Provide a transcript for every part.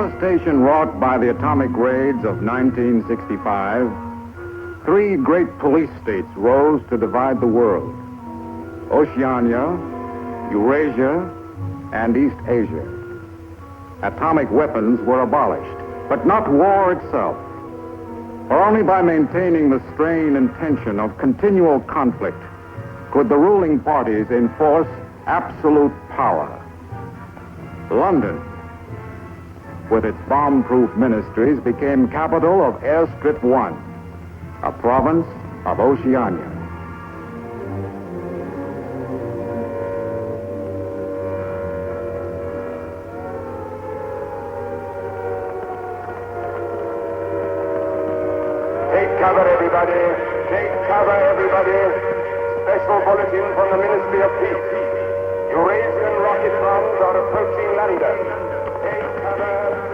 devastation wrought by the atomic raids of 1965, three great police states rose to divide the world: Oceania, Eurasia, and East Asia. Atomic weapons were abolished, but not war itself. For only by maintaining the strain and tension of continual conflict could the ruling parties enforce absolute power. London, with its bomb-proof ministries, became capital of Airstrip 1, a province of Oceania. Take cover, everybody. Take cover, everybody. Special bulletin from the Ministry of Peace. Eurasian rocket bombs are approaching London. Take cover, everybody.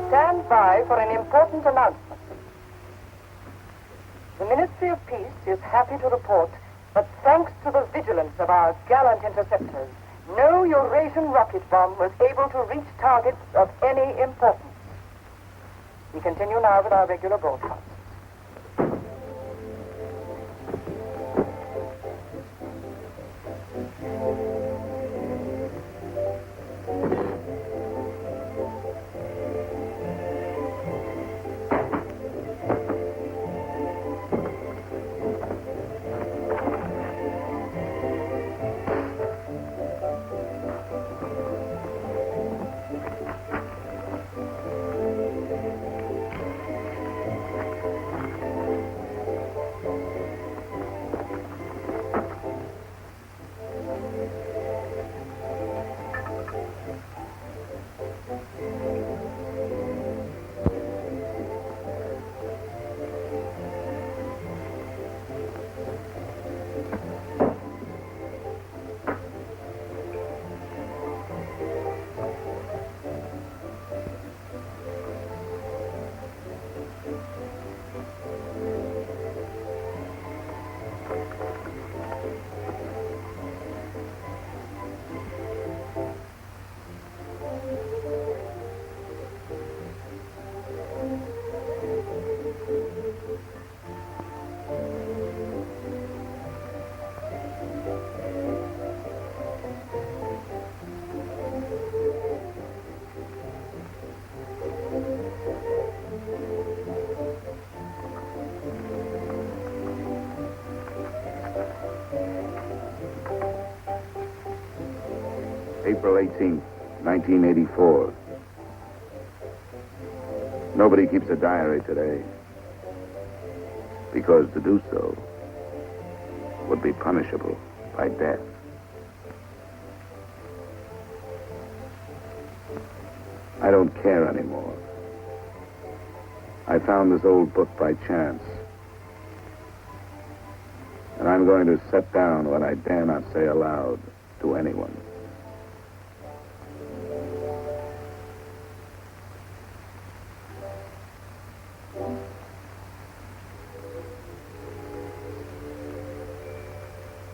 Stand by for an important announcement. The Ministry of Peace is happy to report that thanks to the vigilance of our gallant interceptors, no Eurasian rocket bomb was able to reach targets of any importance. We continue now with our regular broadcast. April 18th, 1984. Nobody keeps a diary today, because to do so would be punishable by death. I don't care anymore. I found this old book by chance. And I'm going to set down what I dare not say aloud to anyone.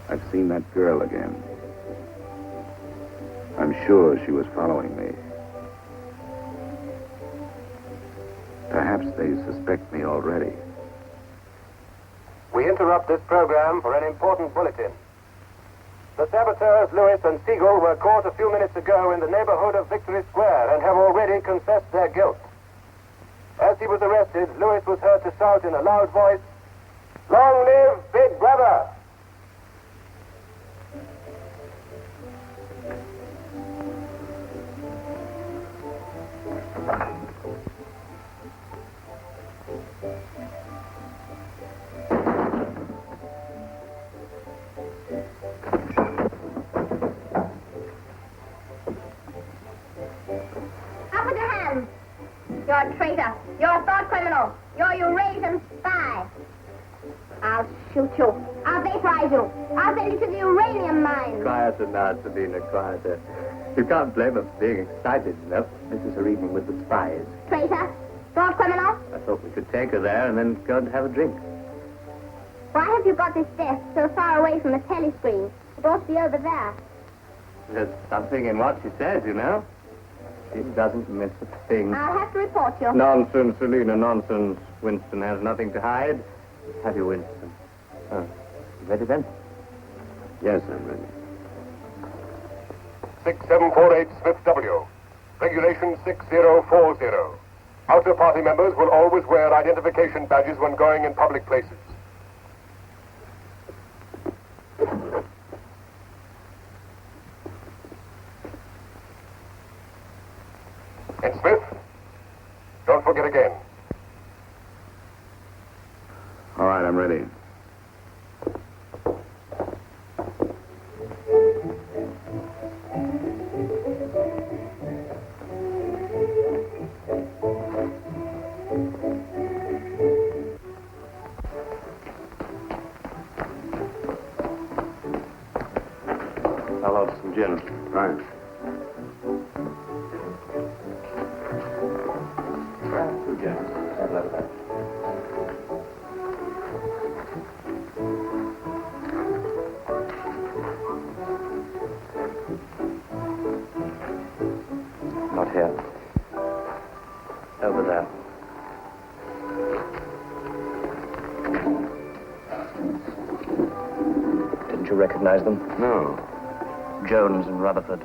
I've seen that girl again. I'm sure she was following me. Perhaps they suspect me already. We interrupt this program for an important bulletin. The saboteurs Lewis and Siegel were caught a few minutes ago in the neighborhood of Victory Square and have already confessed their guilt. As he was arrested, Lewis was heard to shout in a loud voice, "Long live Big Brother!" Up with your hands. You're a traitor. You're a thought criminal. You're a Eurasian spy. I'll shoot you. I'll vaporize you. I'll send you to the uranium mine. Quieter now, Sabina, quieter. You can't blame her for being excited enough. This is her evening with the spies. Traitor. Thought criminal. I thought we could take her there and then go and have a drink. Why have you got this desk so far away from the telescreen? It ought to be over there. There's something in what she says, you know. She doesn't miss a thing. I'll have to report you. Nonsense, Selina, nonsense. Winston has nothing to hide. Have you, Winston? Oh, you ready then? Yes, I'm ready. 6748 Smith W. Regulation 6040. Outer party members will always wear identification badges when going in public places. And Smith, don't forget again. All right, I'm ready. I'll order some gin. Right. Two gins. I'd love that. Not here. Over there. Didn't you recognize them? No, Jones and Rutherford.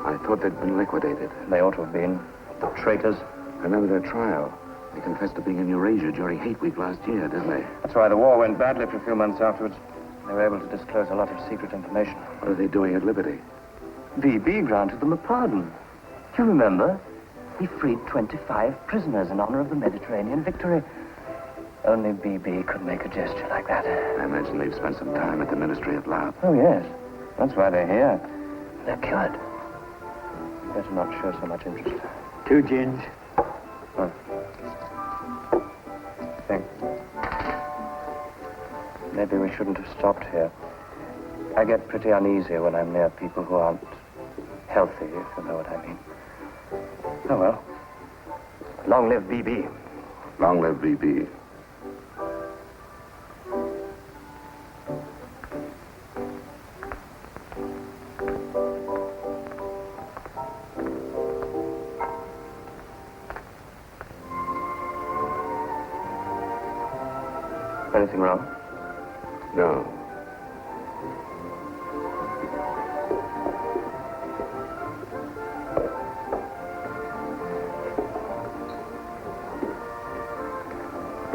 I thought they'd been liquidated. They ought to have been. The traitors. I remember their trial. They confessed to being in Eurasia during Hate Week last year, didn't they? That's why the war went badly for a few months afterwards. They were able to disclose a lot of secret information. What are they doing at Liberty? VB granted them a pardon. Do you remember? He freed 25 prisoners in honor of the Mediterranean victory. Only BB could make a gesture like that. I imagine they've spent some time at the Ministry of Love. Oh, yes. That's why they're here. They're cured. Better not show so much interest. 2 gins. Oh. Thanks. Maybe we shouldn't have stopped here. I get pretty uneasy when I'm near people who aren't healthy, if you know what I mean. Oh, well. Long live BB. Long live VB. Anything wrong? No.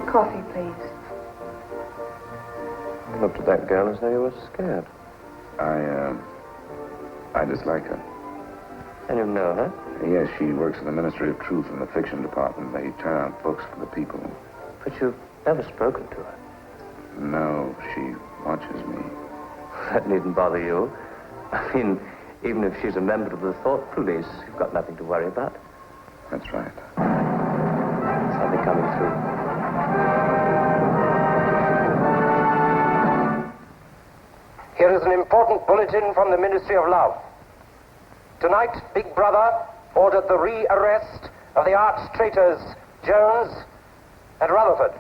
Coffee, please. You looked at that girl as though you were scared. I dislike her. And you know her? Yes, she works in the Ministry of Truth in the fiction department. They turn out books for the people. But you've never spoken to her. No, she watches me. That needn't bother you. I mean, even if she's a member of the Thought Police, you've got nothing to worry about. That's right. Something coming through. Here is an important bulletin from the Ministry of Love. Tonight, Big Brother ordered the re-arrest of the arch traitors Jones and Rutherford.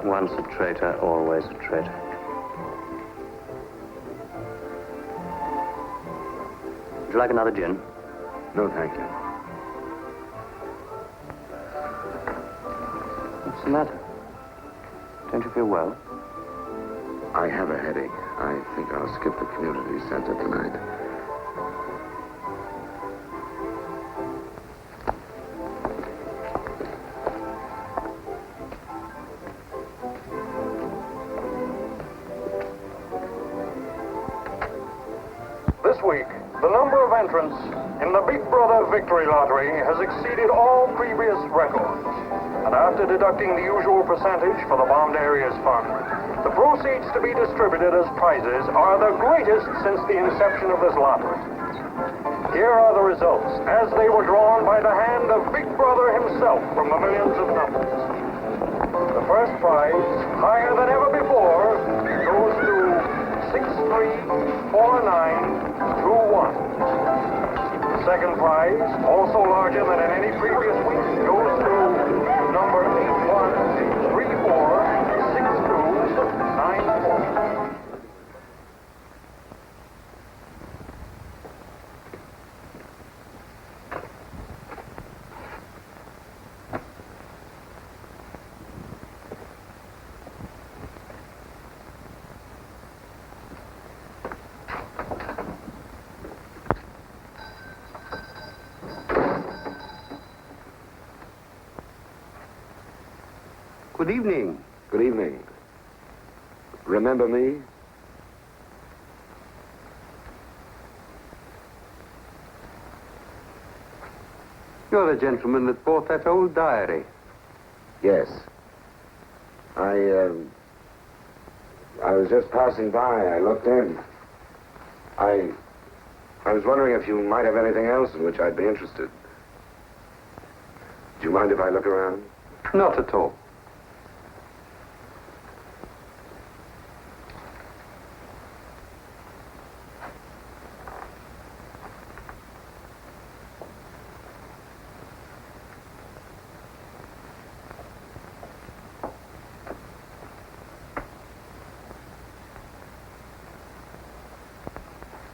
Once a traitor, always a traitor. Would you like another gin? No, thank you. What's the matter? Don't you feel well? I have a headache. I think I'll skip the community center tonight. This week, the number of entrants in the Big Brother Victory Lottery has exceeded all previous records. And after deducting the usual percentage for the Bombed Areas Fund, the proceeds to be distributed as prizes are the greatest since the inception of this lottery. Here are the results, as they were drawn by the hand of Big Brother himself from the millions of numbers. The first prize, higher than ever before, goes to 634921. The second prize, also larger than in any previous week, goes to number 81346294. Good evening. Good evening. Remember me? You're the gentleman that bought that old diary. Yes. I was just passing by. I looked in. I was wondering if you might have anything else in which I'd be interested. Do you mind if I look around? Not at all.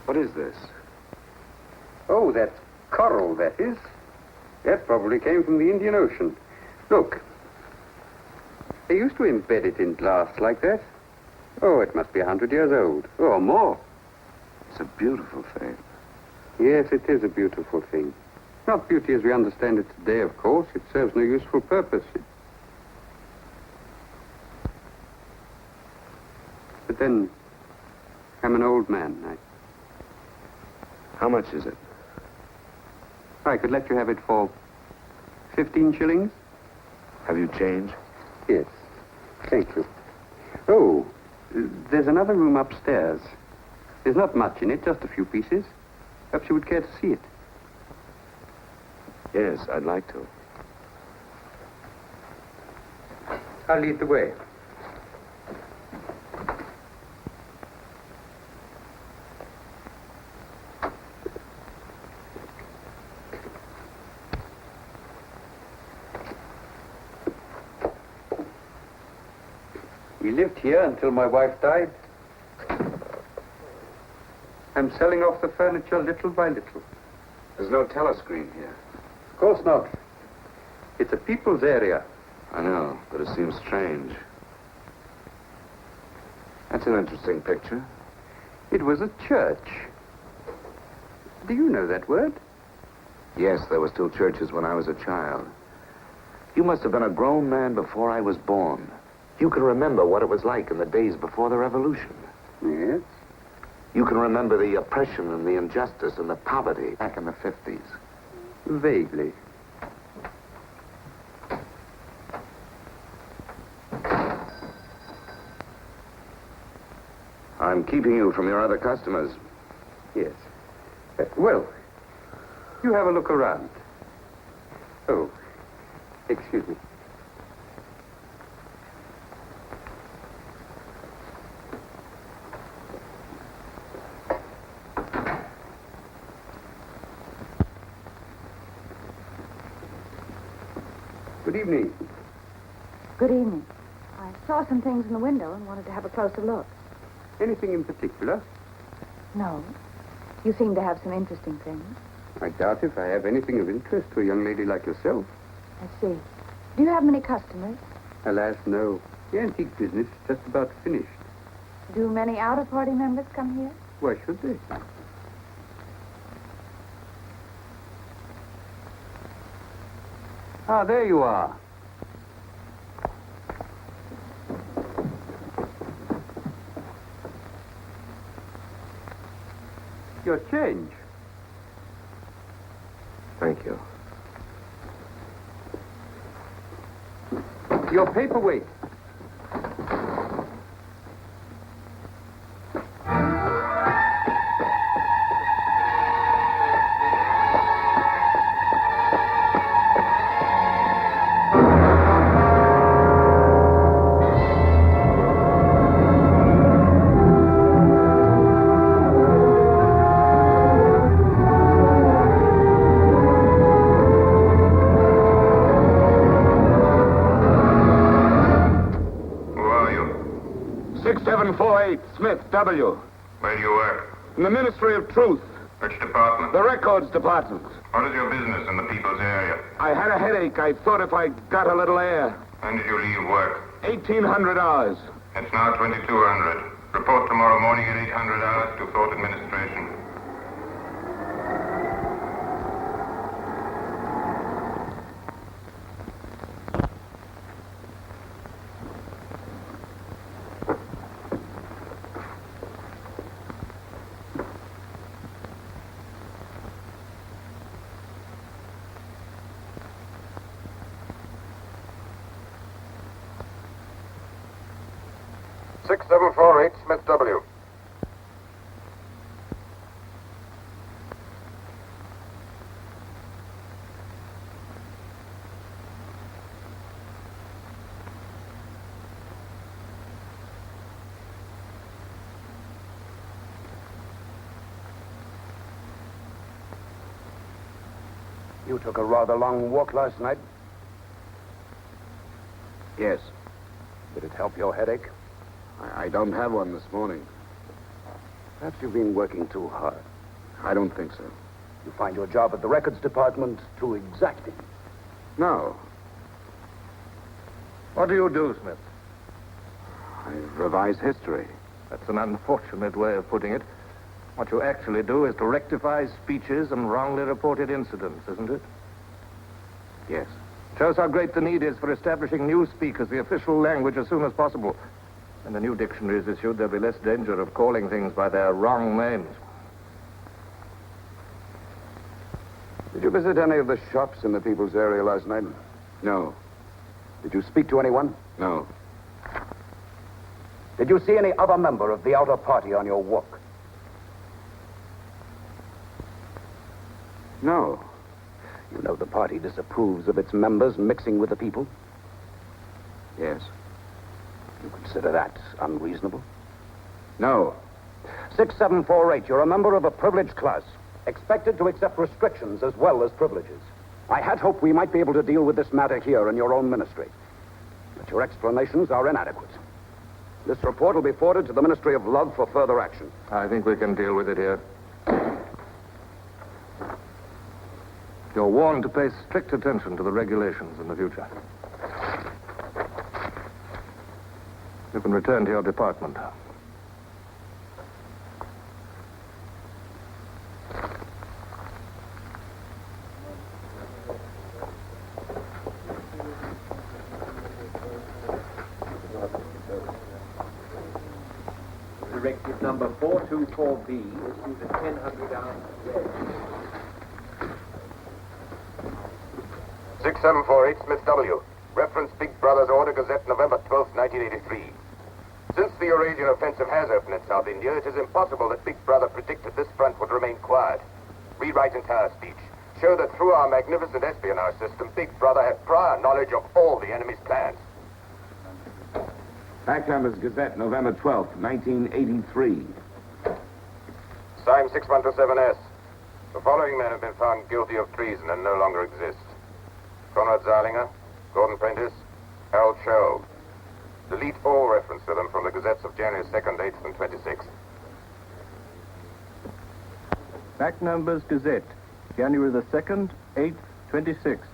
What is this? Oh, that's coral, that is. That probably came from the Indian Ocean. Look. They used to embed it in glass like that. Oh, it must be 100 years old, or more. It's a beautiful thing. Yes, it is a beautiful thing. Not beauty as we understand it today, of course. It serves no useful purpose. But then, I'm an old man. How much is it? I could let you have it for 15 shillings. Have you change? Yes. Thank you. Oh, there's another room upstairs. There's not much in it, just a few pieces. Perhaps you would care to see it. Yes, I'd like to. I'll lead the way. We lived here until my wife died. I'm selling off the furniture little by little. There's no telescreen here. Of course not. It's a people's area. I know, but it seems strange. That's an interesting picture. It was a church. Do you know that word? Yes, there were still churches when I was a child. You must have been a grown man before I was born. You can remember what it was like in the days before the revolution. Yes? You can remember the oppression and the injustice and the poverty back in the 50s. Vaguely. I'm keeping you from your other customers. Yes. Well, you have a look around. Oh, excuse me. Good evening. Good evening. I saw some things in the window and wanted to have a closer look. Anything in particular? No. You seem to have some interesting things. I doubt if I have anything of interest to a young lady like yourself. I see. Do you have many customers? Alas, no. The antique business is just about finished. Do many outer-party members come here? Why should they? Ah, there you are. Your change. Thank you. Your paperweight. Smith, W. Where do you work? In the Ministry of Truth. Which department? The Records Department. What is your business in the people's area? I had a headache. I thought if I got a little air. When did you leave work? 1,800 hours. It's now 2200. Report tomorrow morning at 800 hours to Fort Administration. Smith W. You took a rather long walk last night. Yes. Did it help your headache? I don't have one this morning. Perhaps you've been working too hard. I don't think so. You find your job at the records department too exacting. No. What do you do, Smith? I revise history. That's an unfortunate way of putting it. What you actually do is to rectify speeches and wrongly reported incidents, isn't it? Yes. Shows how great the need is for establishing newspeak as the official language as soon as possible. When the new dictionary is issued, there'll be less danger of calling things by their wrong names. Did you visit any of the shops in the people's area last night? No. Did you speak to anyone? No. Did you see any other member of the outer party on your walk? No. You know the party disapproves of its members mixing with the people? Yes. You consider that unreasonable? No. 6748, you're a member of a privileged class, expected to accept restrictions as well as privileges. I had hoped we might be able to deal with this matter here in your own ministry. But your explanations are inadequate. This report will be forwarded to the Ministry of Love for further action. I think we can deal with it here. You're warned to pay strict attention to the regulations in the future. You can return to your department. Directive number 424B, issued at 1000 hours today. 6748 Smith W. Reference Big Brother's Order Gazette, November 12, 1983. Since the Eurasian offensive has opened in South India, it is impossible that Big Brother predicted this front would remain quiet. Rewrite entire speech. Show that through our magnificent espionage system, Big Brother had prior knowledge of all the enemy's plans. Fact Numbers Gazette, November 12th, 1983. Signed 6127S. The following men have been found guilty of treason and no longer exist. Conrad Zarlinger, Gordon Prentice, Harold Sherrill. Delete all reference to them from the gazettes of January 2nd, 8th, and 26th. Fact Numbers Gazette, January the 2nd, 8th, 26th.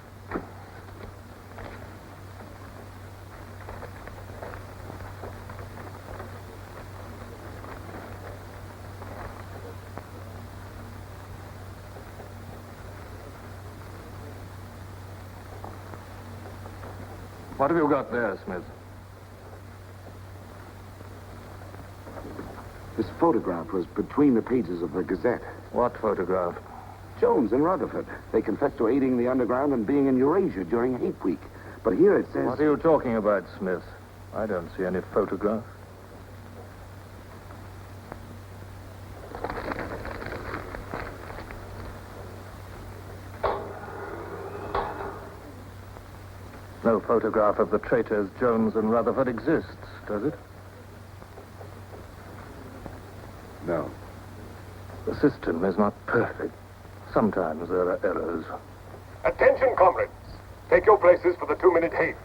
What have you got there, Smith? This photograph was between the pages of the Gazette. What photograph? Jones and Rutherford. They confessed to aiding the underground and being in Eurasia during Hate Week. But here it says... What are you talking about, Smith? I don't see any photograph. No photograph of the traitors Jones and Rutherford exists, does it? No. The system is not perfect. Sometimes there are errors. Attention, comrades. Take your places for the 2-minute hate.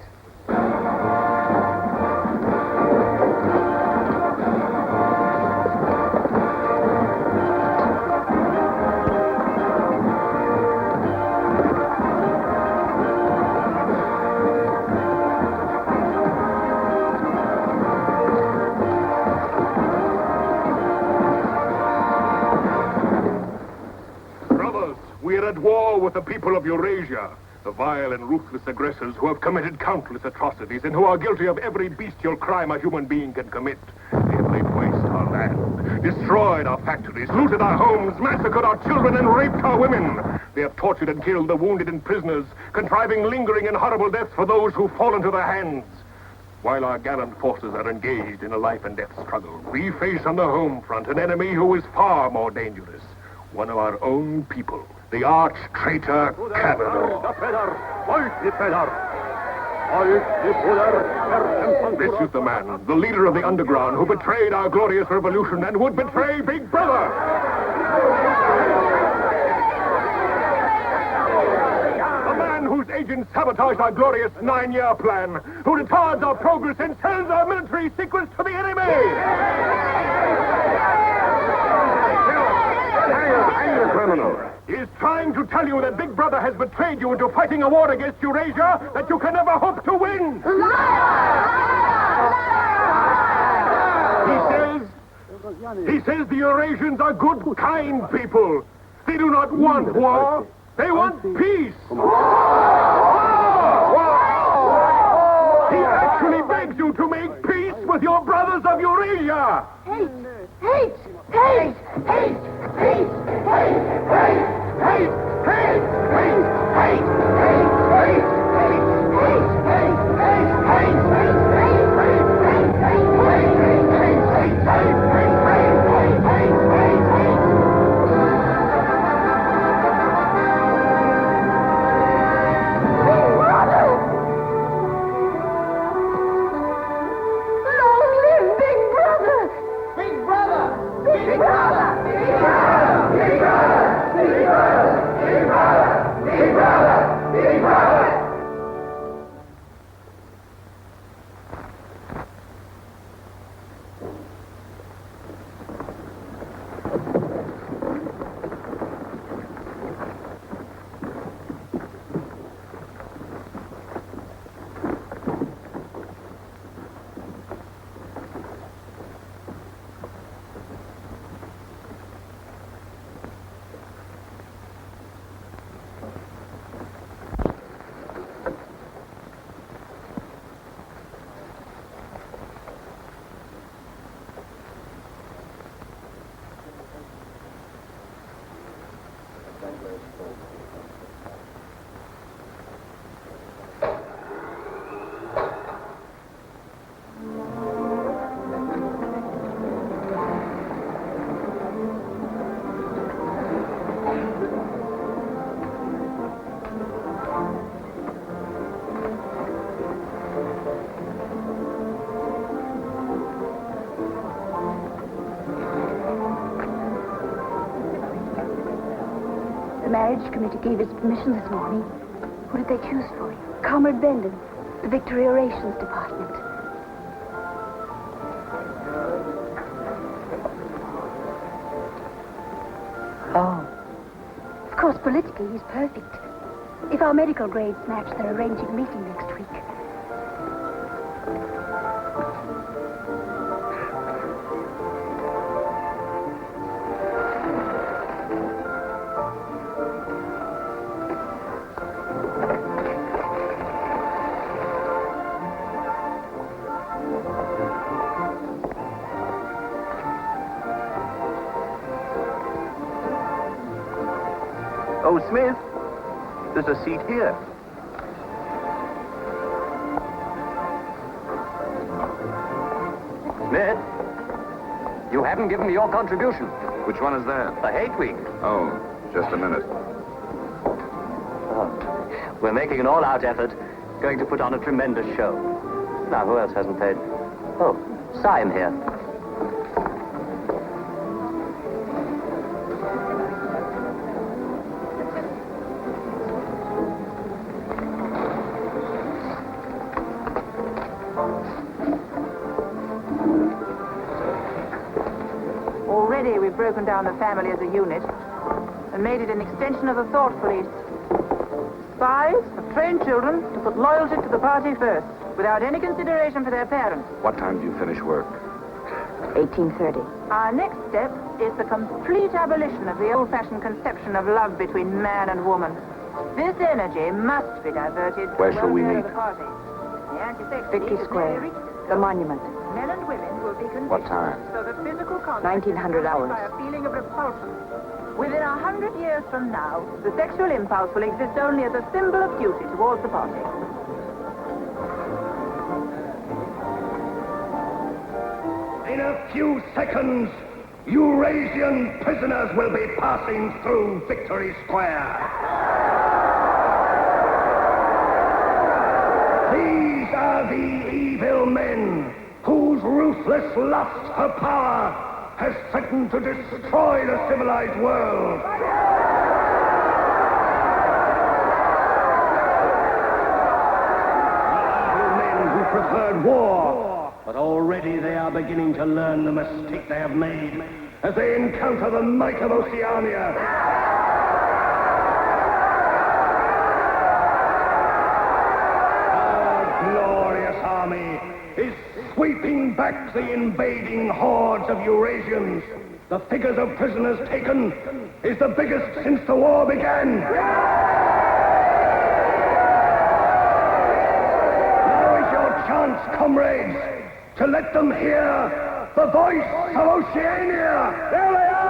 We are at war with the people of Eurasia, the vile and ruthless aggressors who have committed countless atrocities and who are guilty of every bestial crime a human being can commit. They have laid waste our land, destroyed our factories, looted our homes, massacred our children, and raped our women. They have tortured and killed the wounded and prisoners, contriving lingering and horrible deaths for those who fall into their hands. While our gallant forces are engaged in a life and death struggle, we face on the home front an enemy who is far more dangerous. One of our own people, the arch-traitor Cavador. This is the man, the leader of the underground, who betrayed our glorious revolution and would betray Big Brother. The man whose agents sabotaged our glorious 9-year plan, who retards our progress and sells our military secrets to the enemy. Hang the criminal. He is trying to tell you that Big Brother has betrayed you into fighting a war against Eurasia that you can never hope to win. He says the Eurasians are good, kind people. They do not want war. They want peace. He actually begs you to make peace with your brothers of Eurasia. Hate! Hate! Hate! Hate! Hate! Hate! Hate! Hate! Hate! Hate! Big Brother! Big Brother! Big Brother! Big Brother! The marriage committee gave us permission this morning. Who did they choose for you? Comrade Bendon, the Victory Orations Department. Oh. Of course, politically, he's perfect. If our medical grades match, they're arranging a meeting next week. Oh, Smith, there's a seat here. Smith, you haven't given me your contribution. Which one is that? The Hate Week. Oh, just a minute. Oh, we're making an all-out effort, going to put on a tremendous show. Now, who else hasn't paid? Oh, Syme here. Already we've broken down the family as a unit and made it an extension of the thought police. Spies have trained children to put loyalty to the party first, without any consideration for their parents. What time do you finish work? 1830. Our next step is the complete abolition of the old-fashioned conception of love between man and woman. This energy must be diverted. Where shall we welfare of meet? the party. The anti-sex Vicky league has Square, nearly reached the monument. Men and women will be conditioned What time? so that physical contact 1900 is accompanied hours. by a feeling of repulsion. Within 100 years from now, the sexual impulse will exist only as a symbol of duty towards the party. In a few seconds, Eurasian prisoners will be passing through Victory Square. These are the evil men whose ruthless lust for power has threatened to destroy the civilized world. Evil men who preferred war, but already they are beginning to learn the mistake they have made as they encounter the might of Oceania. Glorious army is sweeping back the invading hordes of Eurasians. The figures of prisoners taken is the biggest since the war began. Now is your chance, comrades, to let them hear the voice of Oceania. There they are!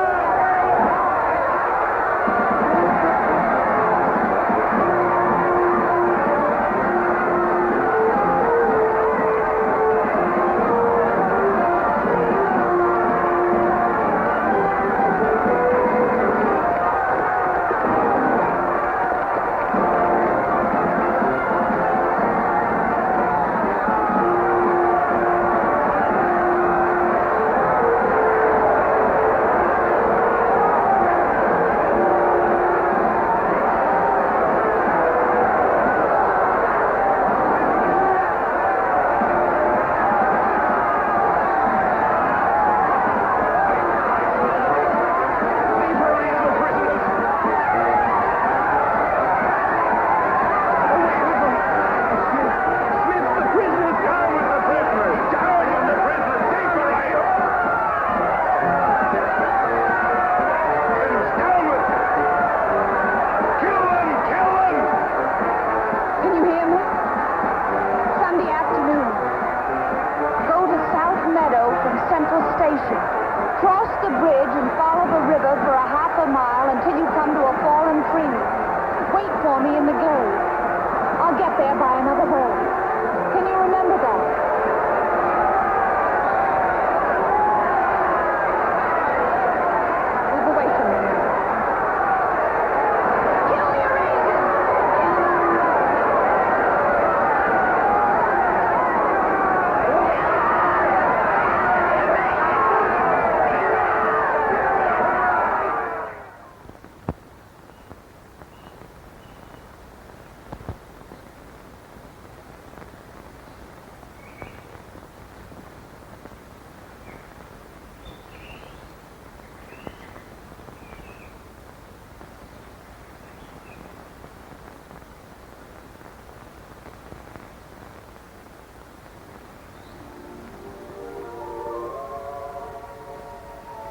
Cross the bridge and follow the river for a half a mile until you come to a fallen tree. Wait for me in the glade. I'll get there by another bird. Can you remember that? Move away from me. Kill your agent!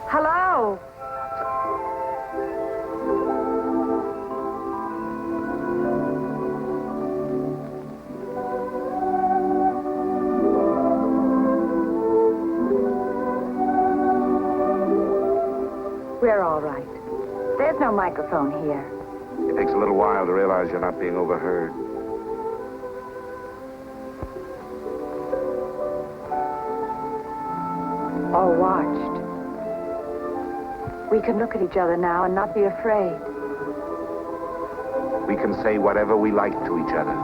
Hello? We're all right. There's no microphone here. It takes a little while to realize you're not being overheard. Or watched. We can look at each other now and not be afraid. We can say whatever we like to each other.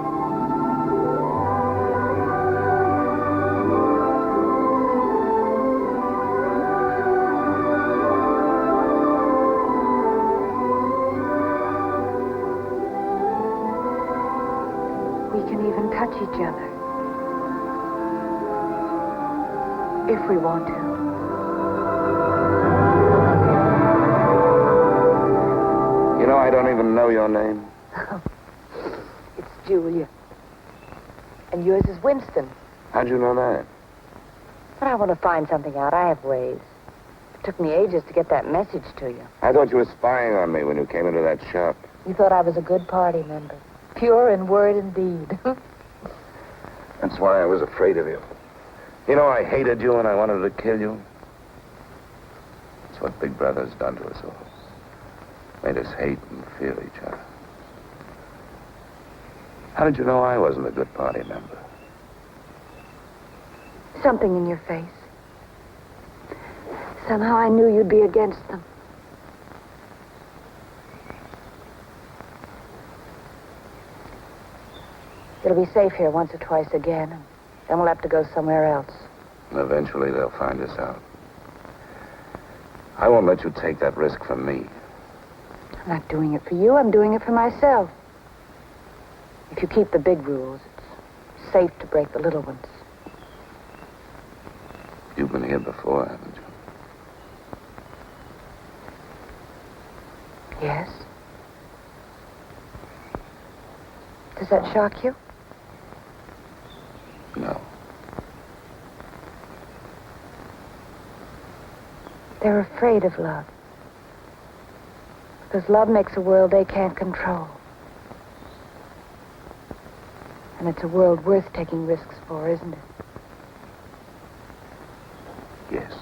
We can even touch each other. If we want to. You know, I don't even know your name. It's Julia. And yours is Winston. How'd you know that? But I want to find something out. I have ways. It took me ages to get that message to you. I thought you were spying on me when you came into that shop. You thought I was a good party member. Pure in word and deed. That's why I was afraid of you. You know, I hated you and I wanted to kill you. That's what Big Brother's done to us all. Made us hate and fear each other. How did you know I wasn't a good party member? Something in your face. Somehow I knew you'd be against them. It'll be safe here once or twice again, and then we'll have to go somewhere else. Eventually they'll find us out. I won't let you take that risk from me. I'm not doing it for you, I'm doing it for myself. If you keep the big rules, it's safe to break the little ones. You've been here before, haven't you? Yes. Does that shock you? No. They're afraid of love. Because love makes a world they can't control. And it's a world worth taking risks for, isn't it? Yes.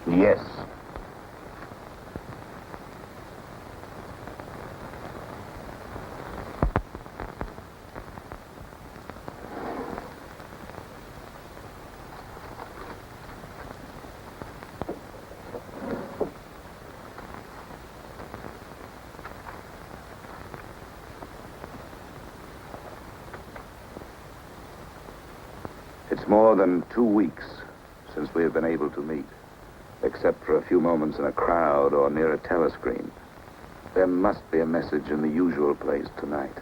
Yes. It's more than 2 weeks since we have been able to meet, except for a few moments in a crowd or near a telescreen. There must be a message in the usual place tonight.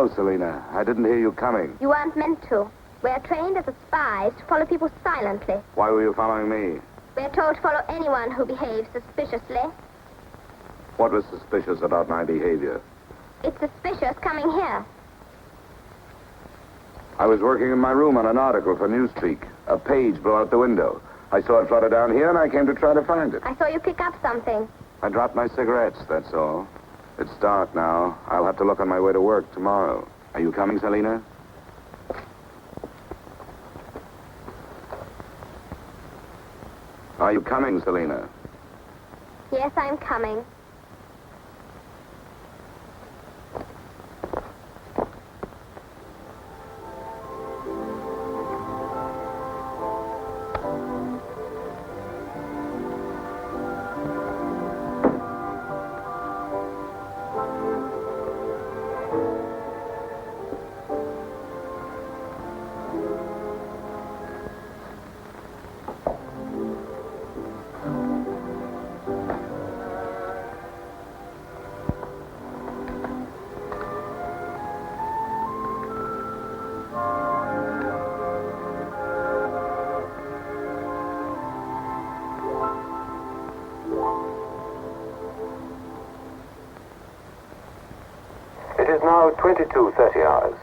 No, Selina. I didn't hear you coming. You weren't meant to. We're trained as spies to follow people silently. Why were you following me? We're told to follow anyone who behaves suspiciously. What was suspicious about my behavior? It's suspicious coming here. I was working in my room on an article for Newspeak. A page blew out the window. I saw it flutter down here, and I came to try to find it. I saw you pick up something. I dropped my cigarettes, that's all. It's dark now. I'll have to look on my way to work tomorrow. Are you coming, Selina? Are you coming, Selina? Yes, I'm coming. It is now 22:30 hours.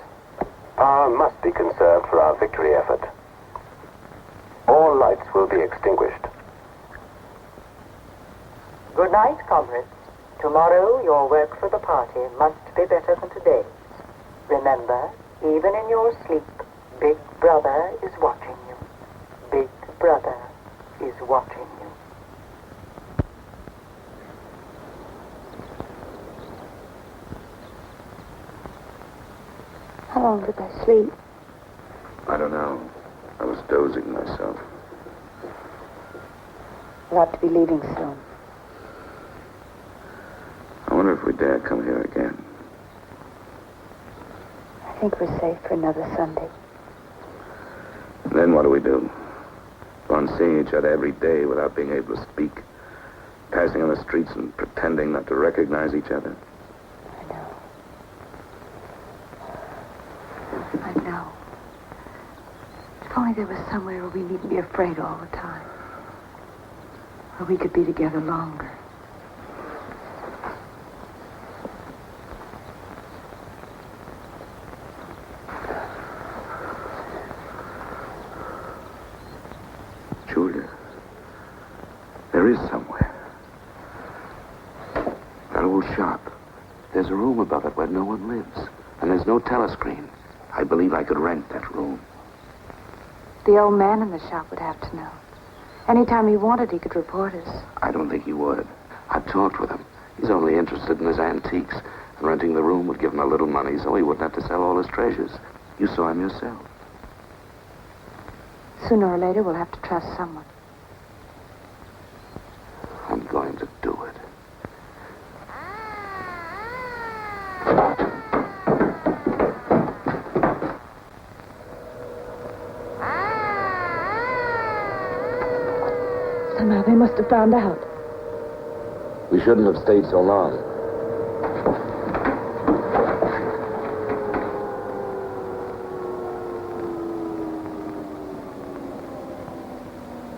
Power must be conserved for our victory effort. All lights will be extinguished. Good night, comrades. Tomorrow, your work for the party must be better than today's. Remember, even in your sleep, Big Brother is watching you. Big Brother is watching you. How long did I sleep? I don't know. I was dozing myself. We'll have to be leaving soon. I wonder if we dare come here again. I think we're safe for another Sunday. Then what do we do? Go on seeing each other every day without being able to speak. Passing on the streets and pretending not to recognize each other. I know. If only there was somewhere where we needn't be afraid all the time. Where we could be together longer. Julia, there is somewhere. That old shop. There's a room above it where no one lives. And there's no telescreen. I believe I could rent that room. The old man in the shop would have to know. Anytime he wanted, he could report us. I don't think he would. I've talked with him. He's only interested in his antiques. And renting the room would give him a little money so he wouldn't have to sell all his treasures. You saw him yourself. Sooner or later, we'll have to trust someone. I'm going to do it. Somehow they must have found out. We shouldn't have stayed so long.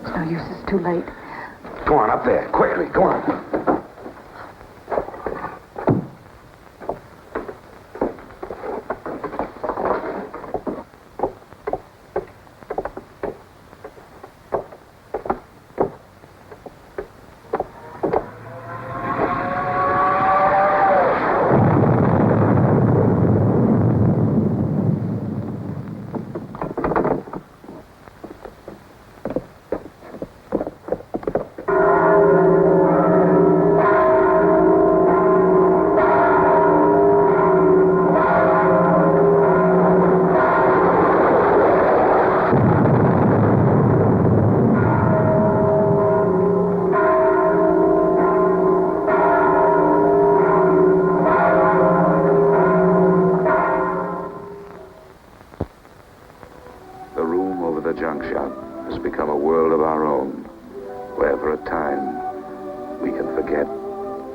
It's no use, it's too late. Go on, up there. Quickly, go on.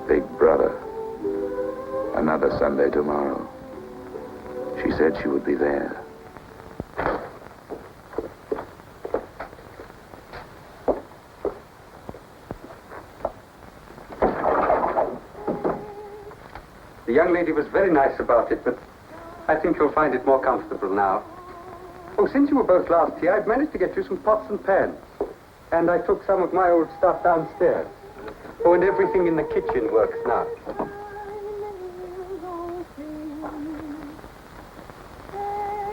Big Brother. Another Sunday tomorrow. She said she would be there. The young lady was very nice about it, but I think you'll find it more comfortable now. Oh, since you were both last here, I've managed to get you some pots and pans. And I took some of my old stuff downstairs. Oh, and everything in the kitchen works now.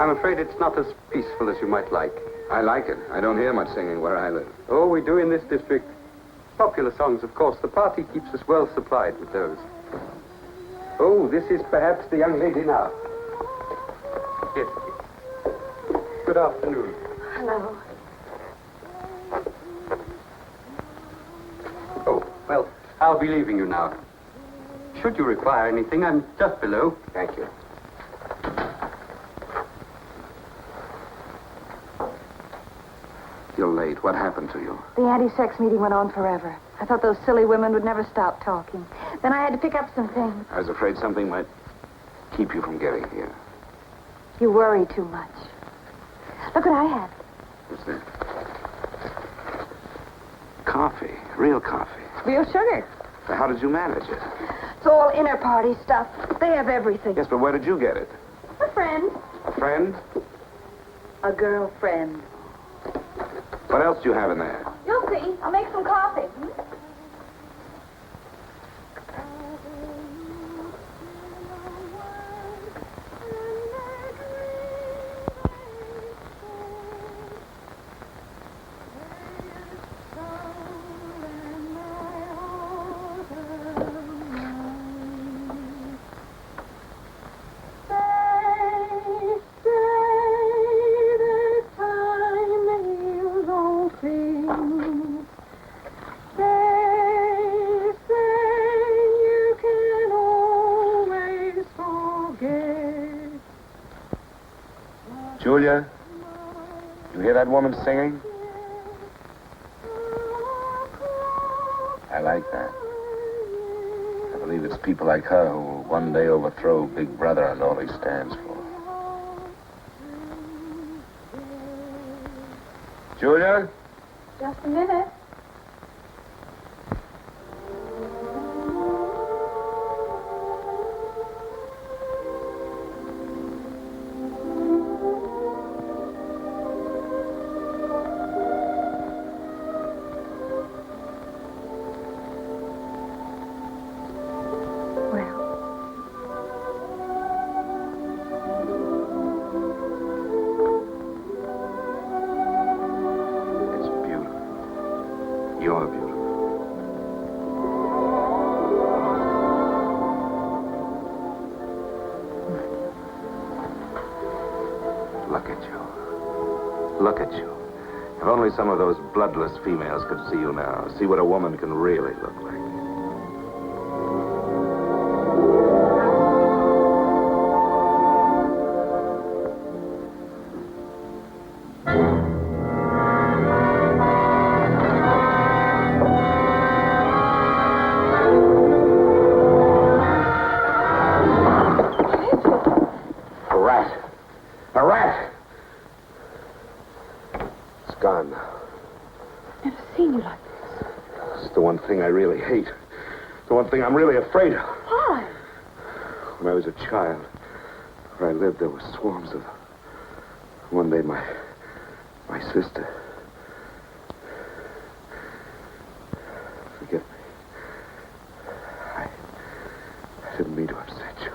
I'm afraid it's not as peaceful as you might like. I like it. I don't hear much singing where I live. Oh, we do in this district. Popular songs, of course. The party keeps us well supplied with those. Oh, this is perhaps the young lady now. Yes. Good afternoon. Hello. Oh, well, I'll be leaving you now. Should you require anything, I'm just below. Thank you. You're late. What happened to you? The anti-sex meeting went on forever. I thought those silly women would never stop talking. Then I had to pick up some things. I was afraid something might keep you from getting here. You worry too much. Look what I have. What's that? Coffee. Real coffee. Real sugar. How did you manage it? It's all inner party stuff. They have everything. Yes, but where did you get it? A friend. A friend? A girlfriend. What else do you have in there? You'll see. I'll make some coffee. Julia, you hear that woman singing? I like that. I believe it's people like her who will one day overthrow Big Brother and all he stands for. Julia? Just a minute. You're beautiful. Look at you. Look at you. If only some of those bloodless females could see you now, see what a woman can really look like. I really hate. The one thing I'm really afraid of. Why? When I was a child, where I lived, there were swarms of... One day, my sister... Forgive me. I didn't mean to upset you.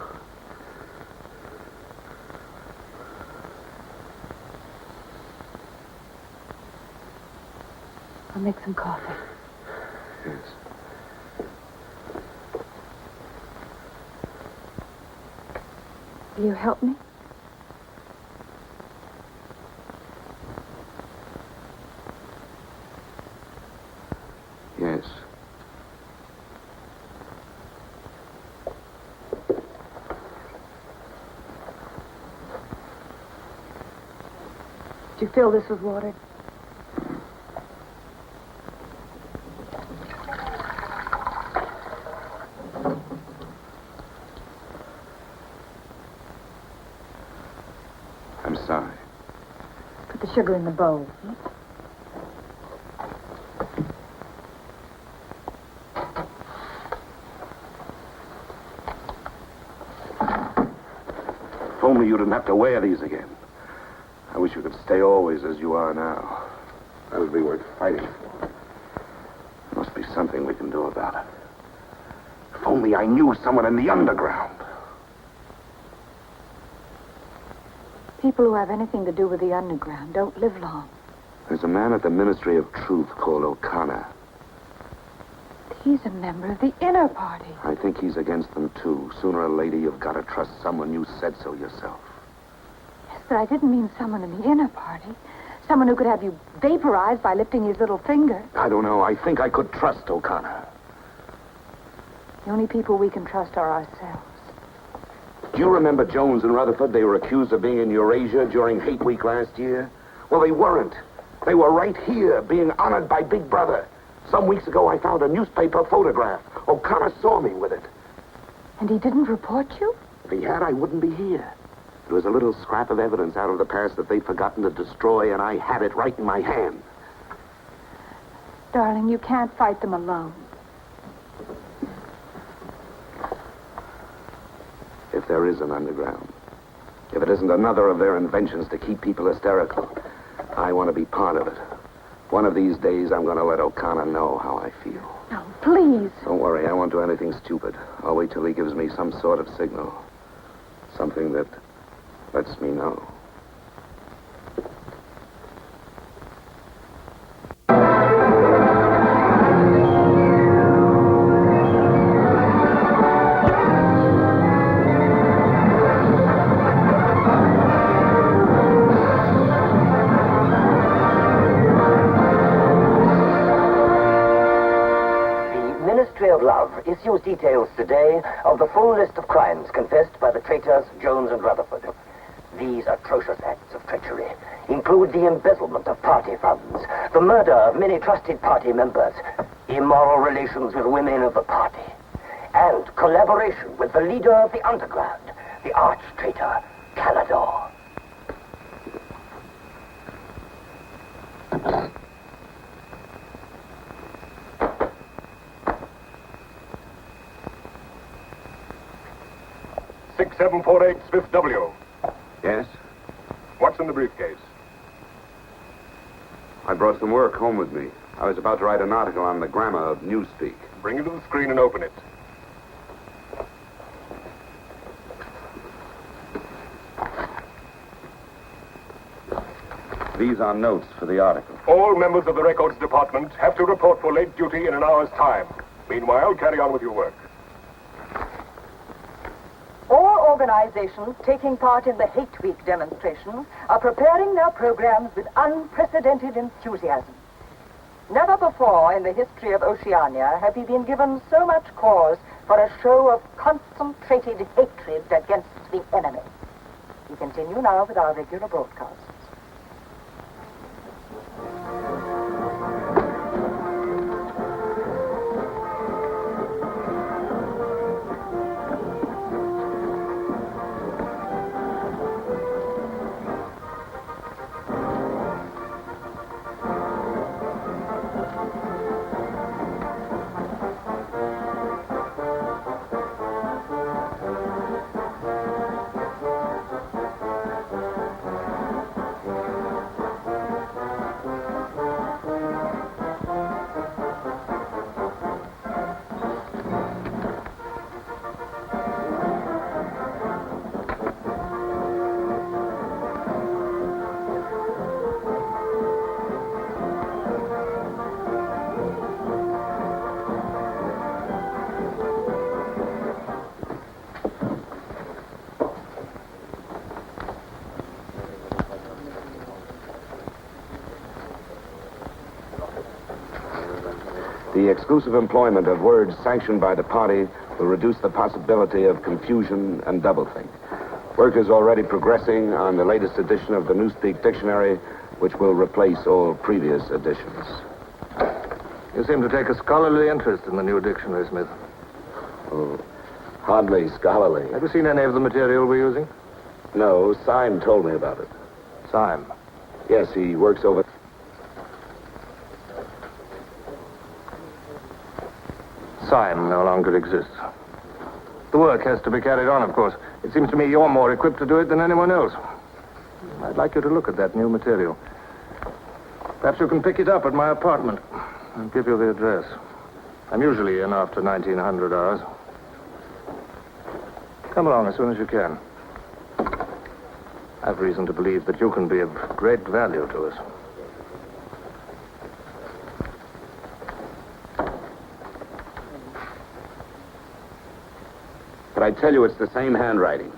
I'll make some coffee. Yes. Will you help me? Yes. Did you fill this with water? sigh. Put the sugar in the bowl. If only you didn't have to wear these again. I wish you could stay always as you are now. That would be worth fighting for. There must be something we can do about it. If only I knew someone in the underground. People who have anything to do with the underground don't live long. There's a man at the Ministry of Truth called O'Connor. He's a member of the inner party. I think he's against them, too. Sooner or later, you've got to trust someone. You said so yourself. Yes, but I didn't mean someone in the inner party. Someone who could have you vaporized by lifting his little finger. I don't know. I think I could trust O'Connor. The only people we can trust are ourselves. Do you remember Jones and Rutherford? They were accused of being in Eurasia during Hate Week last year. Well, they weren't. They were right here, being honored by Big Brother. Some weeks ago, I found a newspaper photograph. O'Connor saw me with it. And he didn't report you? If he had, I wouldn't be here. It was a little scrap of evidence out of the past that they'd forgotten to destroy, and I had it right in my hand. Darling, you can't fight them alone. If there is an underground, if it isn't another of their inventions to keep people hysterical, I want to be part of it. One of these days, I'm going to let O'Connor know how I feel. No, please. Don't worry, I won't do anything stupid. I'll wait till he gives me some sort of signal. Something that lets me know. Issues details today of the full list of crimes confessed by the traitors Jones and Rutherford. These atrocious acts of treachery include the embezzlement of party funds, the murder of many trusted party members, immoral relations with women of the party, and collaboration with the leader of the underground, the arch-traitor Canador. Smith W. Yes? What's in the briefcase? I brought some work home with me. I was about to write an article on the grammar of newspeak. Bring it to the screen and open it. These are notes for the article. All members of the records department have to report for late duty in an hour's time. Meanwhile, carry on with your work. All organizations taking part in the Hate Week demonstrations are preparing their programs with unprecedented enthusiasm. Never before in the history of Oceania have we been given so much cause for a show of concentrated hatred against the enemy. We continue now with our regular broadcasts. The exclusive employment of words sanctioned by the party will reduce the possibility of confusion and doublethink. Work is already progressing on the latest edition of the Newspeak Dictionary, which will replace all previous editions. You seem to take a scholarly interest in the new dictionary, Smith. Oh, hardly scholarly. Have you seen any of the material we're using? No, Syme told me about it. Syme. Yes, he works over... Syme no longer exists. The work has to be carried on, of course. It seems to me you're more equipped to do it than anyone else. I'd like you to look at that new material. Perhaps you can pick it up at my apartment. I'll give you the address. I'm usually in after 1900 hours. Come along as soon as you can. I've reason to believe that you can be of great value to us. But I tell you, it's the same handwriting.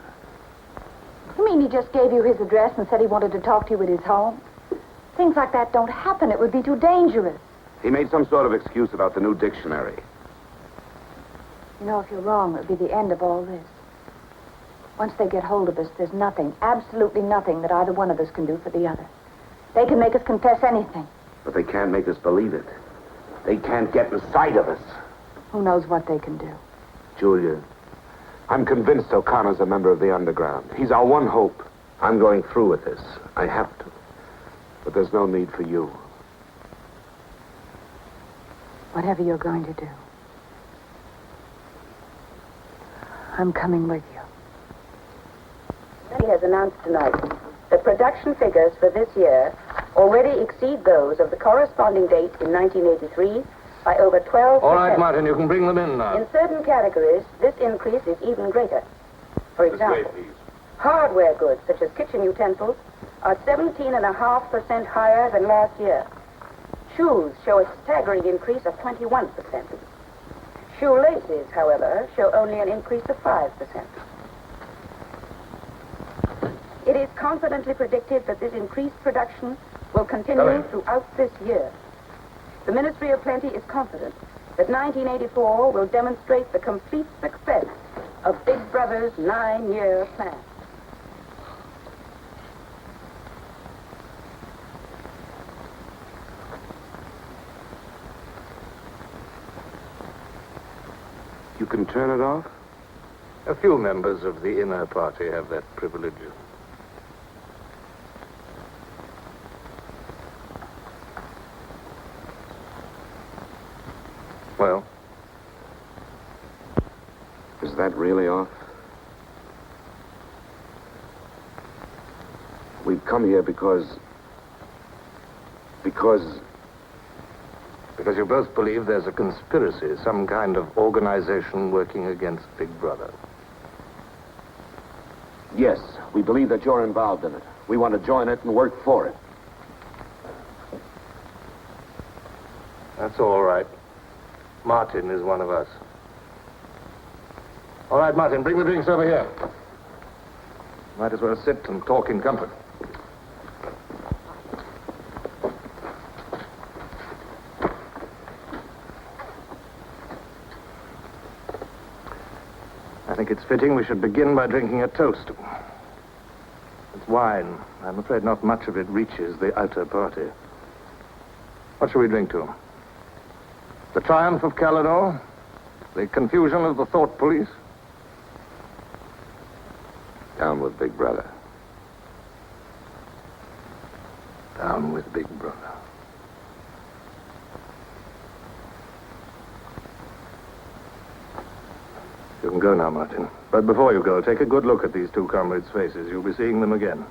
You mean he just gave you his address and said he wanted to talk to you at his home? Things like that don't happen. It would be too dangerous. He made some sort of excuse about the new dictionary. You know, if you're wrong, it would be the end of all this. Once they get hold of us, there's nothing, absolutely nothing that either one of us can do for the other. They can make us confess anything. But they can't make us believe it. They can't get inside of us. Who knows what they can do? Julia, I'm convinced O'Connor's a member of the underground. He's our one hope. I'm going through with this. I have to. But there's no need for you. Whatever you're going to do, I'm coming with you. He has announced tonight that production figures for this year already exceed those of the corresponding date in 1983 by over 12%. All right, Martin, you can bring them in now. In certain categories, this increase is even greater. For example, hardware goods such as kitchen utensils are 17.5% higher than last year. Shoes show a staggering increase of 21%. Shoelaces, however, show only an increase of 5%. It is confidently predicted that this increased production will continue throughout this year. The Ministry of Plenty is confident that 1984 will demonstrate the complete success of Big Brother's 9-year plan. You can turn it off? A few members of the inner party have that privilege. Well? Is that really off? We've come here because you both believe there's a conspiracy, some kind of organization working against Big Brother. Yes, we believe that you're involved in it. We want to join it and work for it. That's all right. Martin is one of us. All right, Martin, bring the drinks over here. Might as well sit and talk in comfort. I think it's fitting we should begin by drinking a toast. It's wine. I'm afraid not much of it reaches the outer party. What shall we drink to? The triumph of Calidor? The confusion of the thought police? Down with Big Brother. Down with Big Brother. You can go now, Martin. But before you go, take a good look at these two comrades' faces. You'll be seeing them again.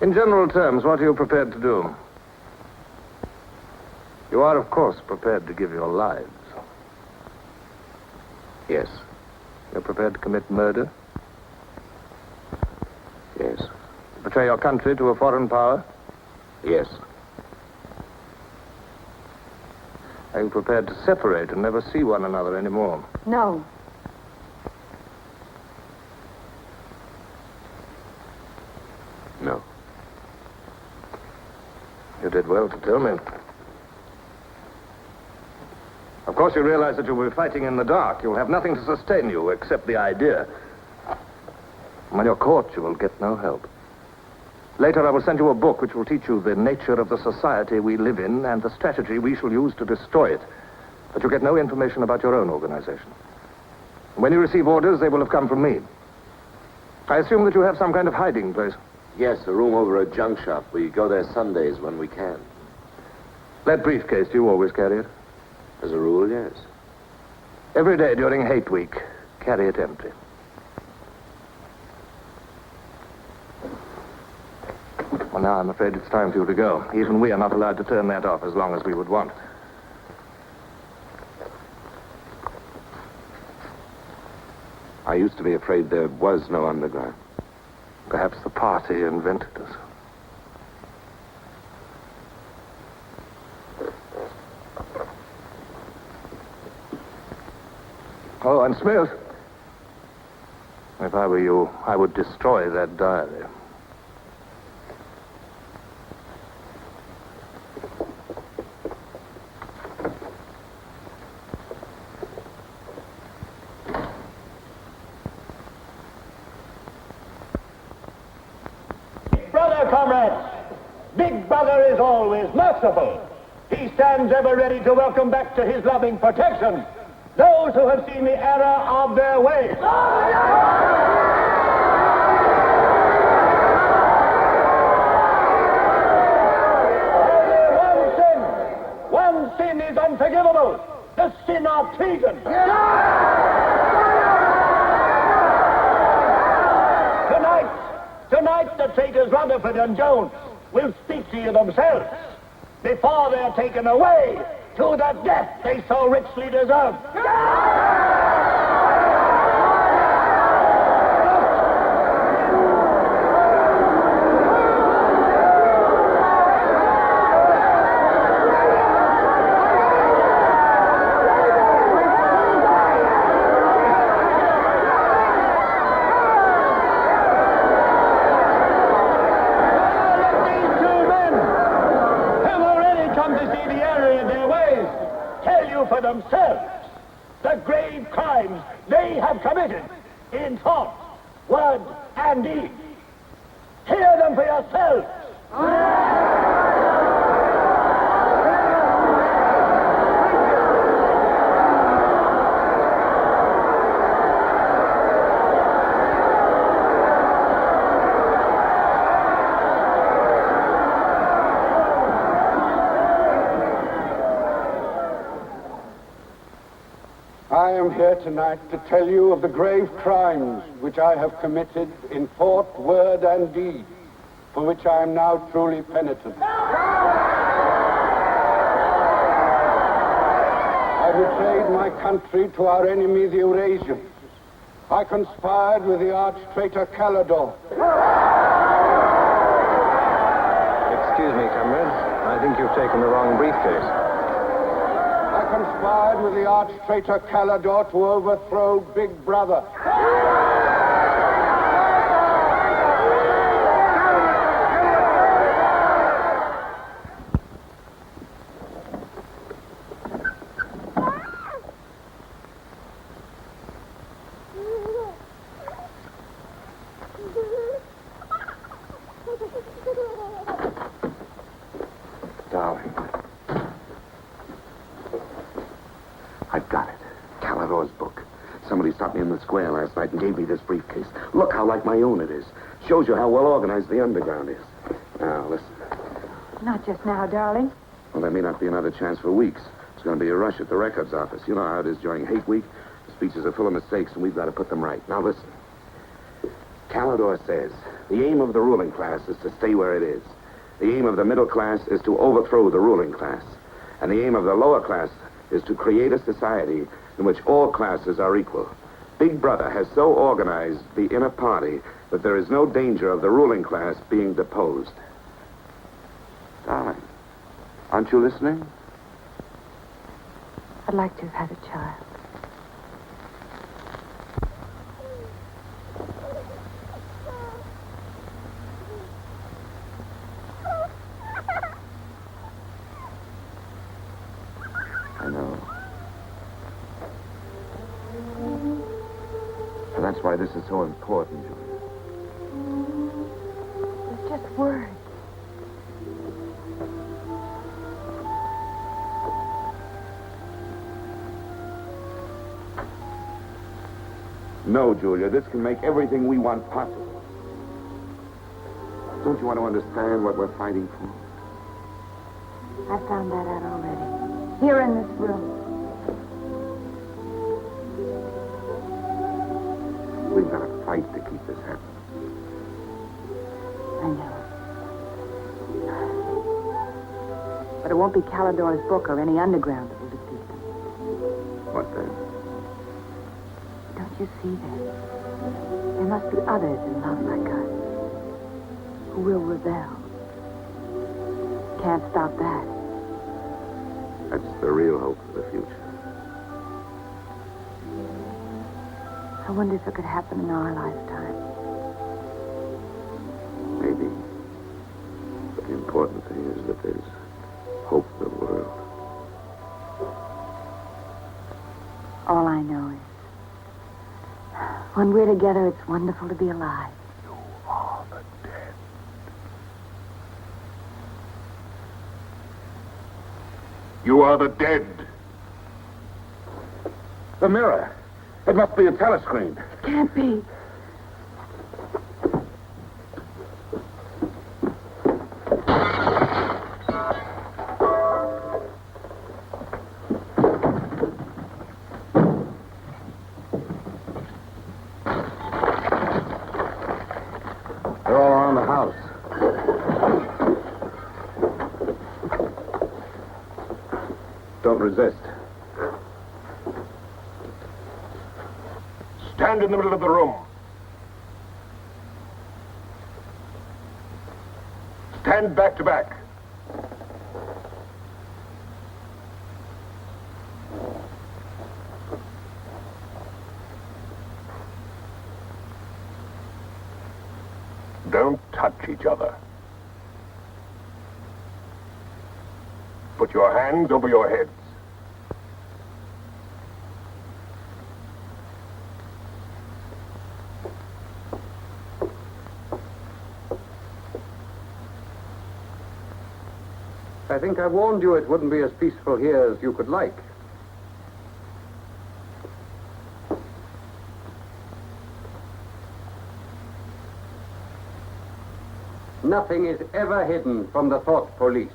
In general terms, what are you prepared to do? You are, of course, prepared to give your lives. Yes. You're prepared to commit murder? Yes. Betray your country to a foreign power? Yes. Are you prepared to separate and never see one another anymore? No. No. You did well to tell me. Of course, you realize that you'll be fighting in the dark. You'll have nothing to sustain you except the idea. When you're caught, you will get no help. Later, I will send you a book which will teach you the nature of the society we live in and the strategy we shall use to destroy it. But you get no information about your own organization. When you receive orders, they will have come from me. I assume that you have some kind of hiding place. Yes, a room over a junk shop. We go there Sundays when we can. That briefcase, do you always carry it? As a rule, yes. Every day during hate week, carry it empty. Well, now I'm afraid it's time for you to go. Even we are not allowed to turn that off as long as we would want. I used to be afraid there was no underground. Perhaps the party invented us. Oh, and Smith, if I were you, I would destroy that diary. Brother, comrades, Big Brother is always merciful. He stands ever ready to welcome back to his loving protection those who have seen the error of their ways. One sin is unforgivable, the sin of treason. Tonight, the traitors Rutherford and Jones will speak to you themselves before they're taken away to the death they so richly deserve. For themselves the grave crimes they have committed in thought, word, and deed. Hear them for yourselves. I am here tonight to tell you of the grave crimes which I have committed in thought, word, and deed, for which I am now truly penitent. I betrayed my country to our enemy, the Eurasians. I conspired with the arch-traitor Calidore. Excuse me, comrade. I think you've taken the wrong briefcase. I conspired with the arch-traitor Calidore to overthrow Big Brother. Darling. I've got it. Calidore's book. Somebody stopped me in the square last night and gave me this briefcase. Look how like my own it is. Shows you how well organized the underground is. Now, listen. Not just now, darling. Well, there may not be another chance for weeks. It's going to be a rush at the records office. You know how it is during hate week. The speeches are full of mistakes, and we've got to put them right. Now, listen. Calidore says the aim of the ruling class is to stay where it is. The aim of the middle class is to overthrow the ruling class. And the aim of the lower class is to create a society in which all classes are equal. Big Brother has so organized the inner party that there is no danger of the ruling class being deposed. Darling, aren't you listening? I'd like to have had a child. I know. And that's why this is so important, Julia. It's just words. No, Julia, this can make everything we want possible. Don't you want to understand what we're fighting for? I found that out already. Here in this room. We've got to fight to keep this happening. I know. But it won't be Calidor's book or any underground that will defeat them. What then? Don't you see that? There must be others in love like us who will rebel. Can't stop that. That's the real hope for the future. I wonder if it could happen in our lifetime. Maybe. But the important thing is that there's hope in the world. All I know is, when we're together, it's wonderful to be alive. You are the dead. You are the dead. The mirror. It must be a telescreen. It can't be. They're all around the house. Don't resist. Stand in the middle of the room. Stand back to back. Don't touch each other. Put your hands over your heads. I think I warned you it wouldn't be as peaceful here as you could like. Nothing is ever hidden from the thought police.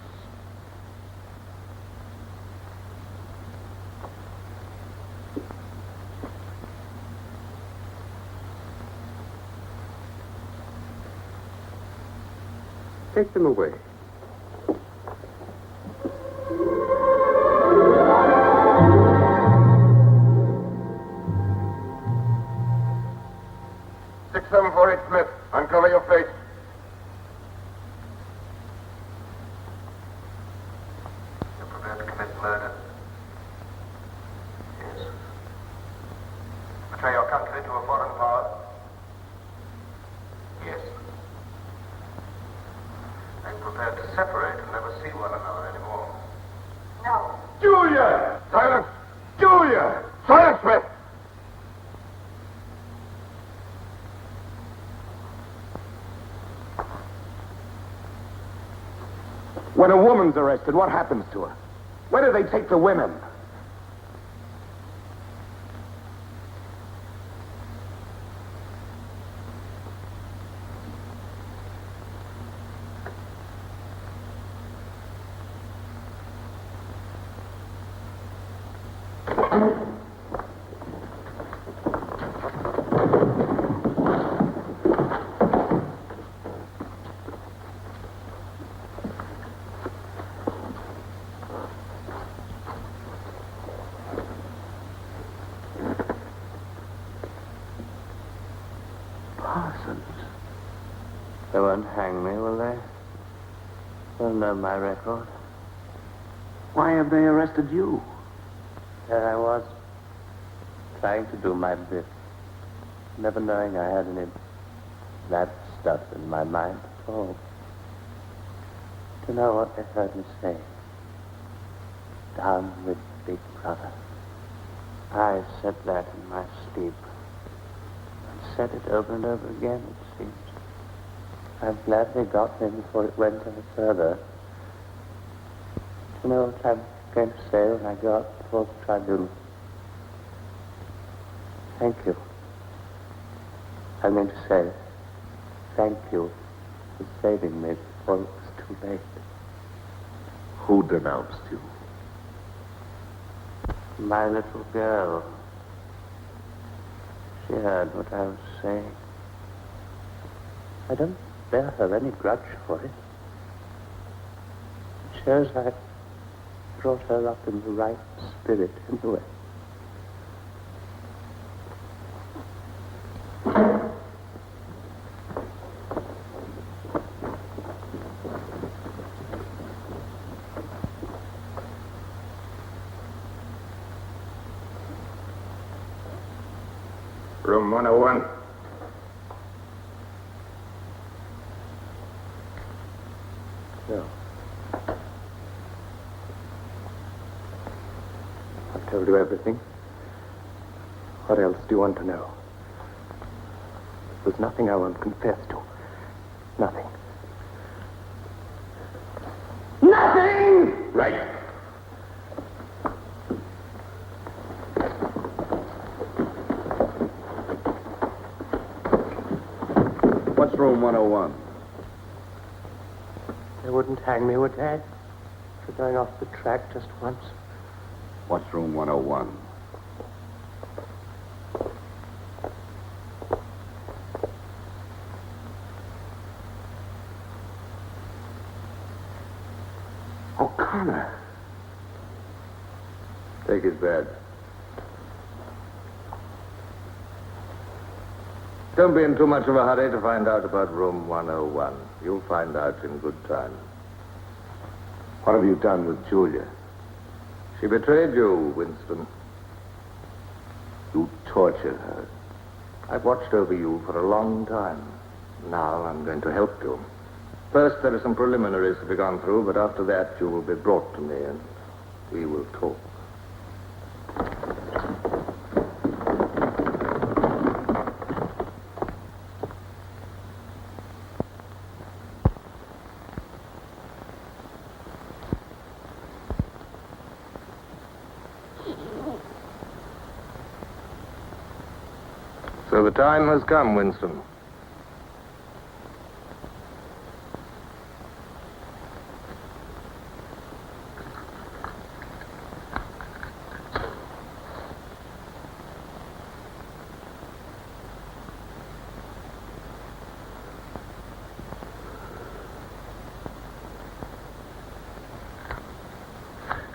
Take them away. Smith, uncover your face. You're prepared to commit murder? Yes. Betray your country to a foreign power? Yes. Are you prepared to separate and never see one another anymore? No. Julia! Silence! Julia! Silence, Smith! When a woman's arrested, what happens to her? Where do they take the women? They won't hang me, will they? They'll know my record. Why have they arrested you? There I was, trying to do my bit, never knowing I had any bad stuff in my mind at all. Do you know what they heard me say? Down with Big Brother. I said that in my sleep. And said it over and over again, it seems. I'm glad they got me before it went any further. Do you know what I'm going to say when I go up before the tribunal? Thank you. I mean to say thank you for saving me before it was too late. Who denounced you? My little girl. She heard what I was saying. I don't bear her any grudge for it. It shows I brought her up in the right spirit anyway. Room 101. No. I've told you everything. What else do you want to know? There's nothing I won't confess to. Nothing. Nothing! Right. What's room 101? They wouldn't hang me, would they? For going off the track just once. What's room 101? O'Connor. Take his bed. Don't be in too much of a hurry to find out about room 101. You'll find out in good time. What have you done with Julia? She betrayed you, Winston. You tortured her. I've watched over you for a long time. Now I'm going to help you. First, there are some preliminaries to be gone through, but after that, you will be brought to me and we will talk. So the time has come, Winston.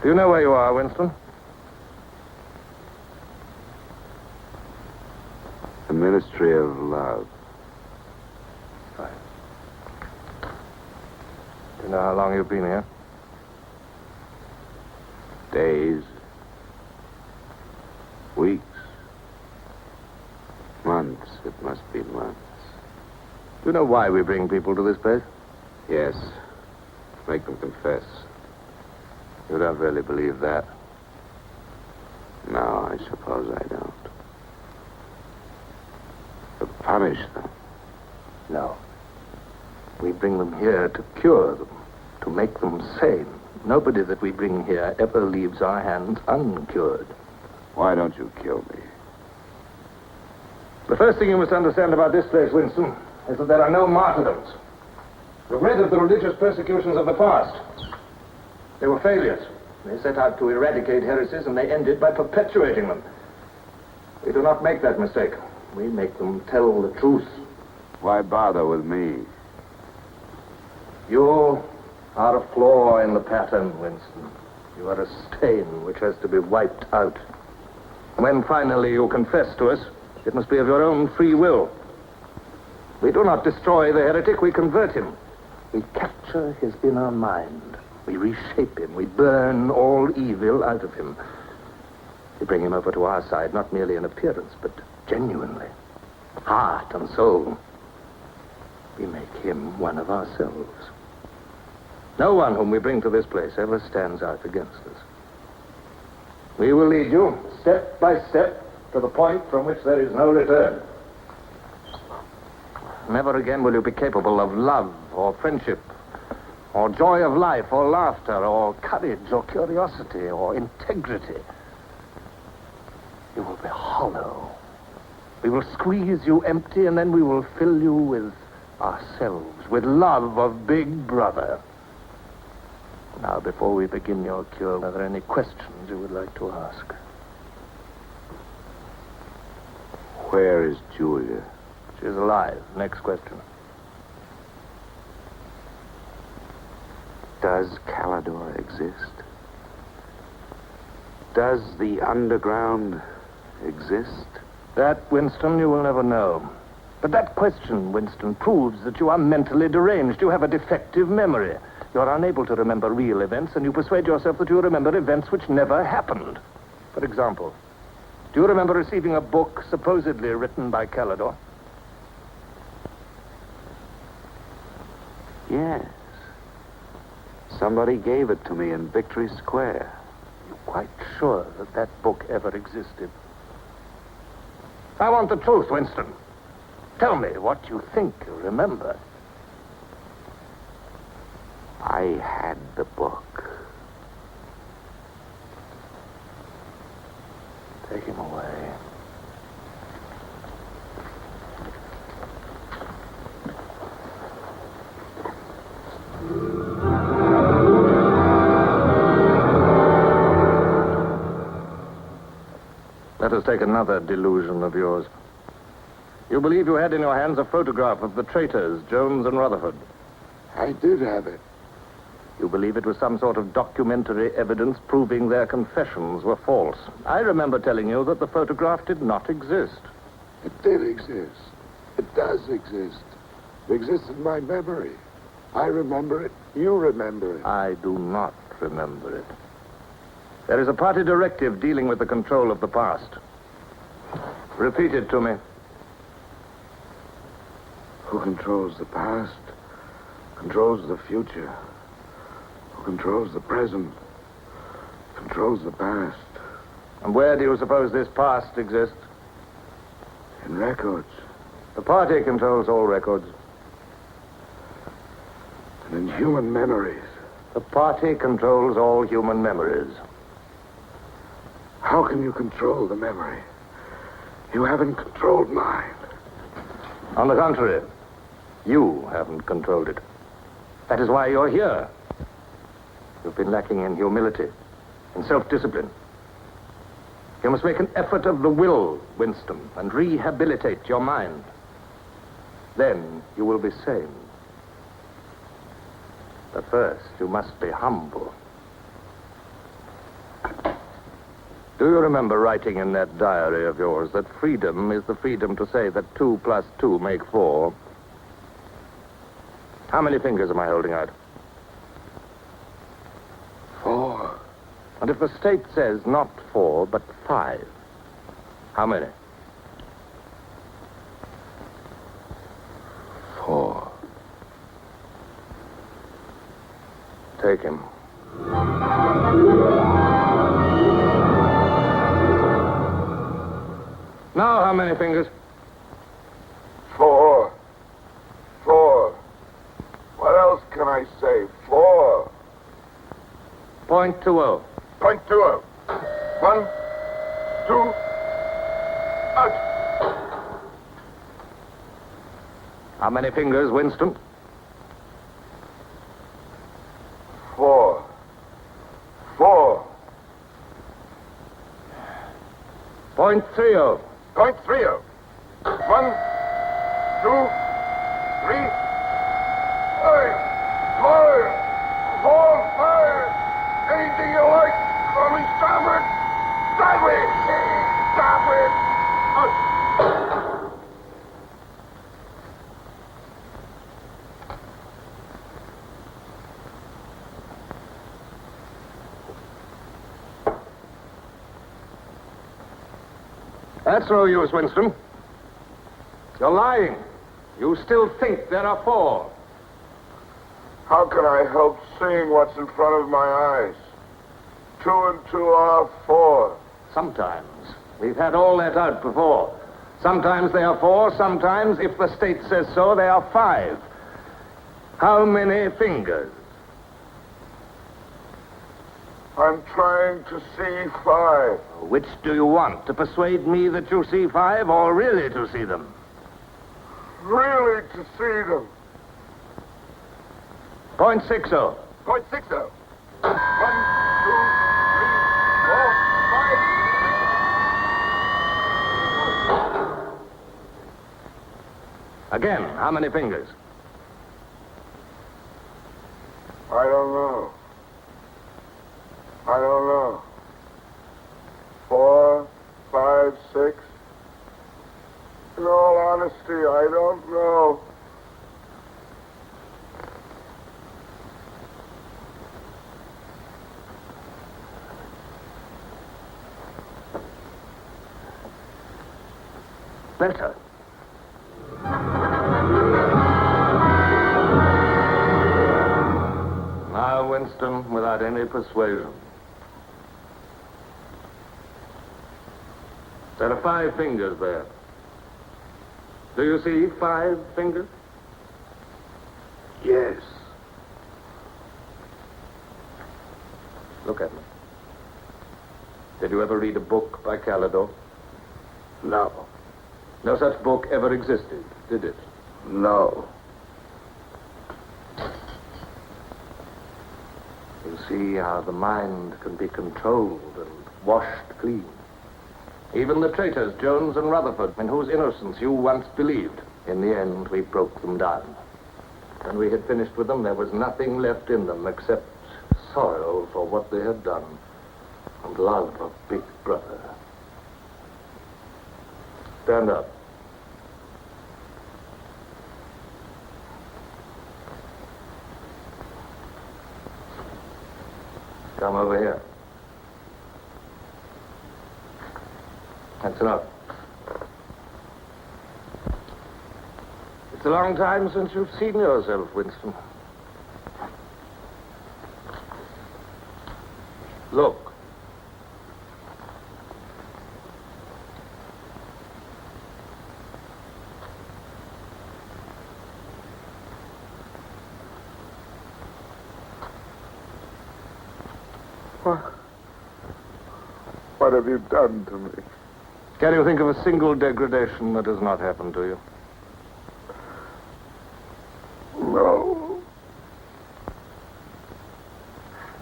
Do you know where you are, Winston? The Ministry of Love. Fine. Do you know how long you've been here? Days. Weeks. Months. It must be months. Do you know why we bring people to this place? Yes. Make them confess. You don't really believe that? No, I suppose I don't. To punish them. No. We bring them here to cure them, to make them sane. Nobody that we bring here ever leaves our hands uncured. Why don't you kill me? The first thing you must understand about this place, Winston, is that there are no martyrdoms. You've read of the religious persecutions of the past. They were failures. They set out to eradicate heresies, and they ended by perpetuating them. We do not make that mistake. We make them tell the truth. Why bother with me? You are a flaw in the pattern, Winston. You are a stain which has to be wiped out. When finally you confess to us, it must be of your own free will. We do not destroy the heretic, we convert him. We capture his inner mind. We reshape him. We burn all evil out of him. We bring him over to our side, not merely in appearance, but genuinely. Heart and soul. We make him one of ourselves. No one whom we bring to this place ever stands out against us. We will lead you, step by step, to the point from which there is no return. Never again will you be capable of love or friendship, or joy of life, or laughter, or courage, or curiosity, or integrity. You will be hollow, We will squeeze you empty, and then we will fill you with ourselves, with love of Big Brother. Now, before we begin your cure, are there any questions you would like to ask? Where is Julia? She's alive. Next question. Does Calidor exist? Does the underground exist? That, Winston, you will never know. But that question, Winston, proves that you are mentally deranged. You have a defective memory. You are unable to remember real events, and you persuade yourself that you remember events which never happened. For example, do you remember receiving a book supposedly written by Calidor? Yes. Somebody gave it to me in Victory Square. You're quite sure that that book ever existed? I want the truth, Winston. Tell me what you think you remember. I had the book. Take him away. Let us take another delusion of yours. You believe you had in your hands a photograph of the traitors, Jones and Rutherford. I did have it. You believe it was some sort of documentary evidence proving their confessions were false. I remember telling you that the photograph did not exist. It did exist. It does exist. It exists in my memory. I remember it. You remember it. I do not remember it. There is a party directive dealing with the control of the past. Repeat it to me. Who controls the past controls the future. Who controls the present controls the past. And where do you suppose this past exists? In records. The party controls all records. And in human memories. The party controls all human memories. How can you control the memory? You haven't controlled mine. On the contrary, you haven't controlled it. That is why you're here. You've been lacking in humility, in self-discipline. You must make an effort of the will, Winston, and rehabilitate your mind. Then you will be sane. But first, you must be humble. Do you remember writing in that diary of yours that freedom is the freedom to say that 2 + 2 make 4? How many fingers am I holding out? 4. And if the state says not 4, but 5, how many? 4. Take him. Now, how many fingers? 4. 4. What else can I say? 4. .20. .20. 1, 2, out. How many fingers, Winston? 4. 4. .30. .30. 1, 2, 3, 4, 5. Anything you like. Call me starboard. Sideways. Starboard. Out. That's no use, Winston. You're lying. You still think there are 4. How can I help seeing what's in front of my eyes? 2 and 2 are 4. Sometimes. We've had all that out before. Sometimes they are 4, sometimes, if the state says so, they are 5. How many fingers? I'm trying to see 5. Which do you want? To persuade me that you see 5 or really to see them? Really to see them. Point 60. Point 60. 1, 2, 3, 4, 5. Again, how many fingers? I don't know. 4, 5, 6. In all honesty, I don't know. Better. Now, Winston, without any persuasion. There are 5 fingers there. Do you see 5 fingers? Yes. Look at me. Did you ever read a book by Calidore? No. No such book ever existed, did it? No. You see how the mind can be controlled and washed clean. Even the traitors, Jones and Rutherford, in whose innocence you once believed, in the end we broke them down. When we had finished with them, there was nothing left in them except sorrow for what they had done and love of Big Brother. Stand up. Come over here. That's enough. It's a long time since you've seen yourself, Winston. Look. What have you done to me? Can you think of a single degradation that has not happened to you? No.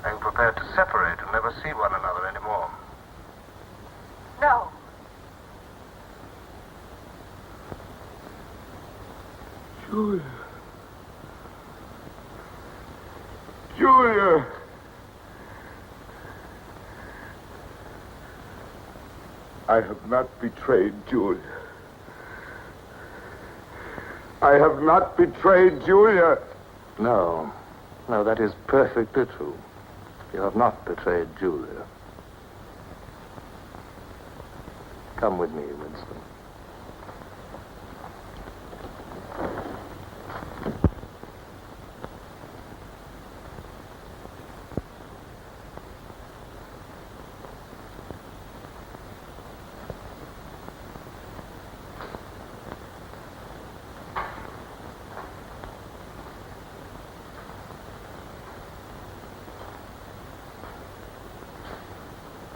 Are you prepared to separate and never see one another anymore? No. Julia. Julia. I have not betrayed Julia. I have not betrayed Julia. No. No, that is perfectly true. You have not betrayed Julia. Come with me, Winston.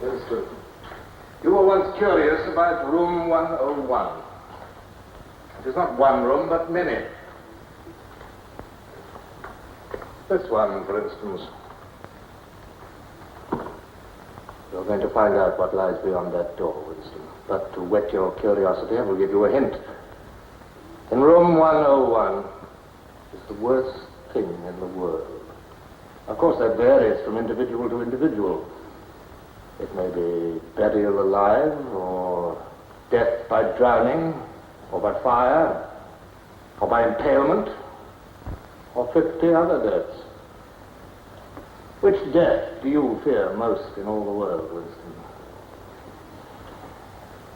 Winston, you were once curious about room 101. It is not one room, but many. This one, for instance. You're going to find out what lies beyond that door, Winston. But to whet your curiosity, I will give you a hint. In room 101 is the worst thing in the world. Of course, that varies from individual to individual. It may be burial alive, or death by drowning, or by fire, or by impalement, or 50 other deaths. Which death do you fear most in all the world, Winston?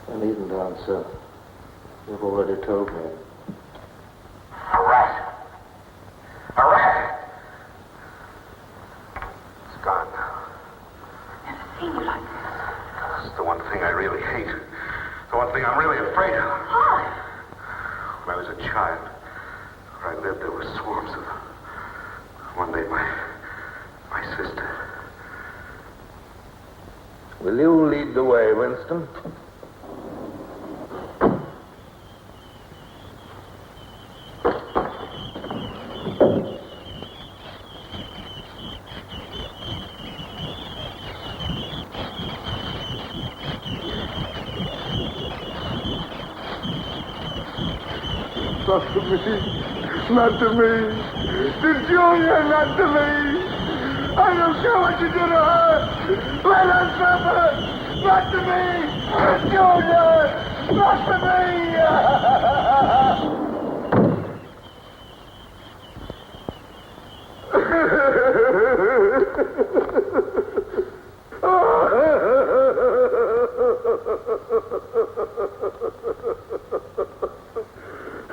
You needn't answer. You've already told me. A rat. A rat. It's gone now. Seen you like this. It's the one thing I really hate. The one thing I'm really afraid of. Why? When I was a child, where I lived, there were swarms of them. One day, my sister, Will you lead the way, Winston? Not to me. Not to me. To Julia, not to me. I don't care what you do to her. Let her suffer. Not to me. To Julia. Not to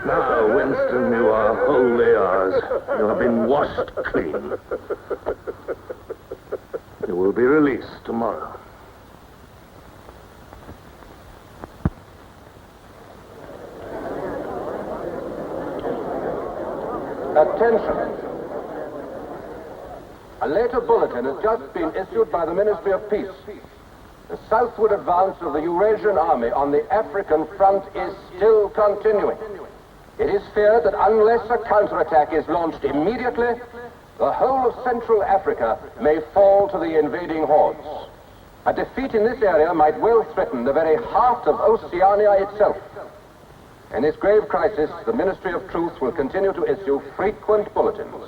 Now, Winston, you are wholly ours. You have been washed clean. You will be released tomorrow. Attention. A later bulletin has just been issued by the Ministry of Peace. The southward advance of the Eurasian army on the African front is still continuing. It is feared that unless a counterattack is launched immediately, the whole of Central Africa may fall to the invading hordes. A defeat in this area might well threaten the very heart of Oceania itself. In this grave crisis, the Ministry of Truth will continue to issue frequent bulletins.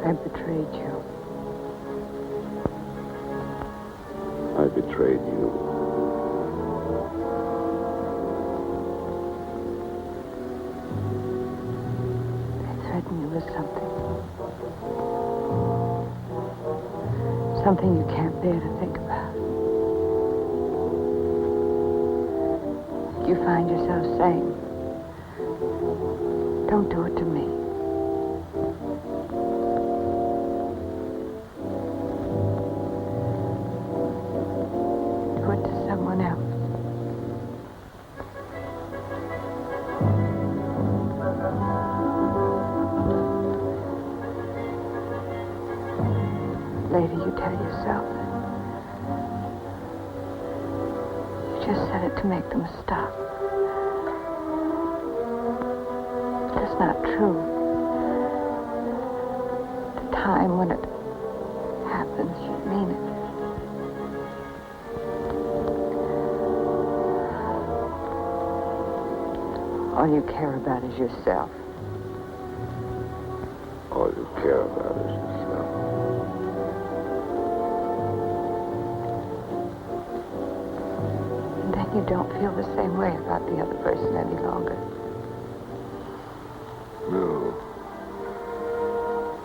I betrayed you. I betrayed you. I threatened you with something. Something you can't bear to think about. You find yourself saying, don't do it to me. Do it to someone else. Later, you tell yourself you just said it to make them stop. But that's not true. The time when it happens, you mean it. All you care about is yourself. All you care about is yourself. And then you don't feel the same way about the other person any longer. No.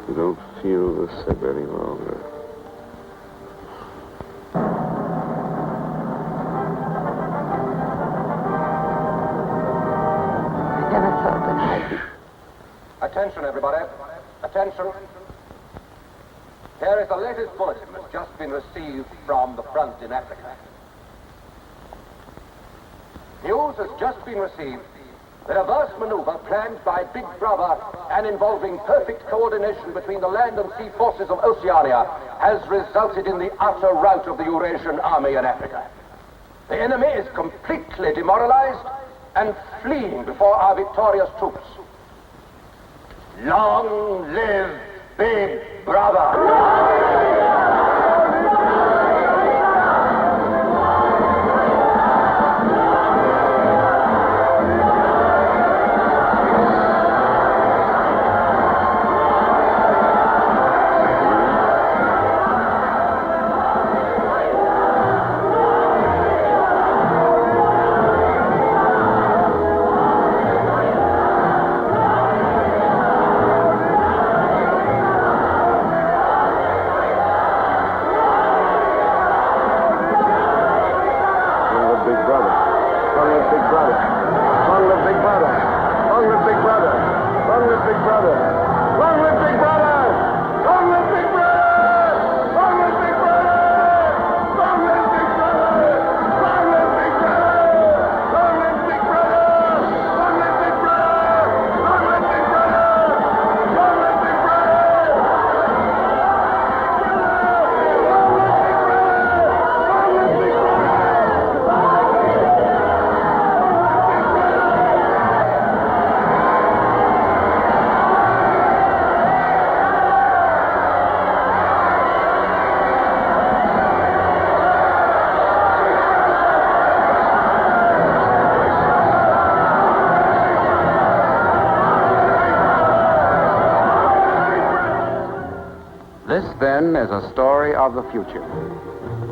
You don't feel the same any longer. I never thought that I'd be... Attention, everybody. Attention. Here is the latest bulletin that's just been received from the front in Africa. News has just been received that a vast maneuver planned by Big Brother and involving perfect coordination between the land and sea forces of Oceania has resulted in the utter rout of the Eurasian army in Africa. The enemy is completely demoralized and fleeing before our victorious troops. Long live Big Brother! This, then, is a story of the future.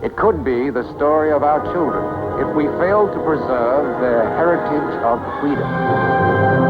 It could be the story of our children if we fail to preserve their heritage of freedom.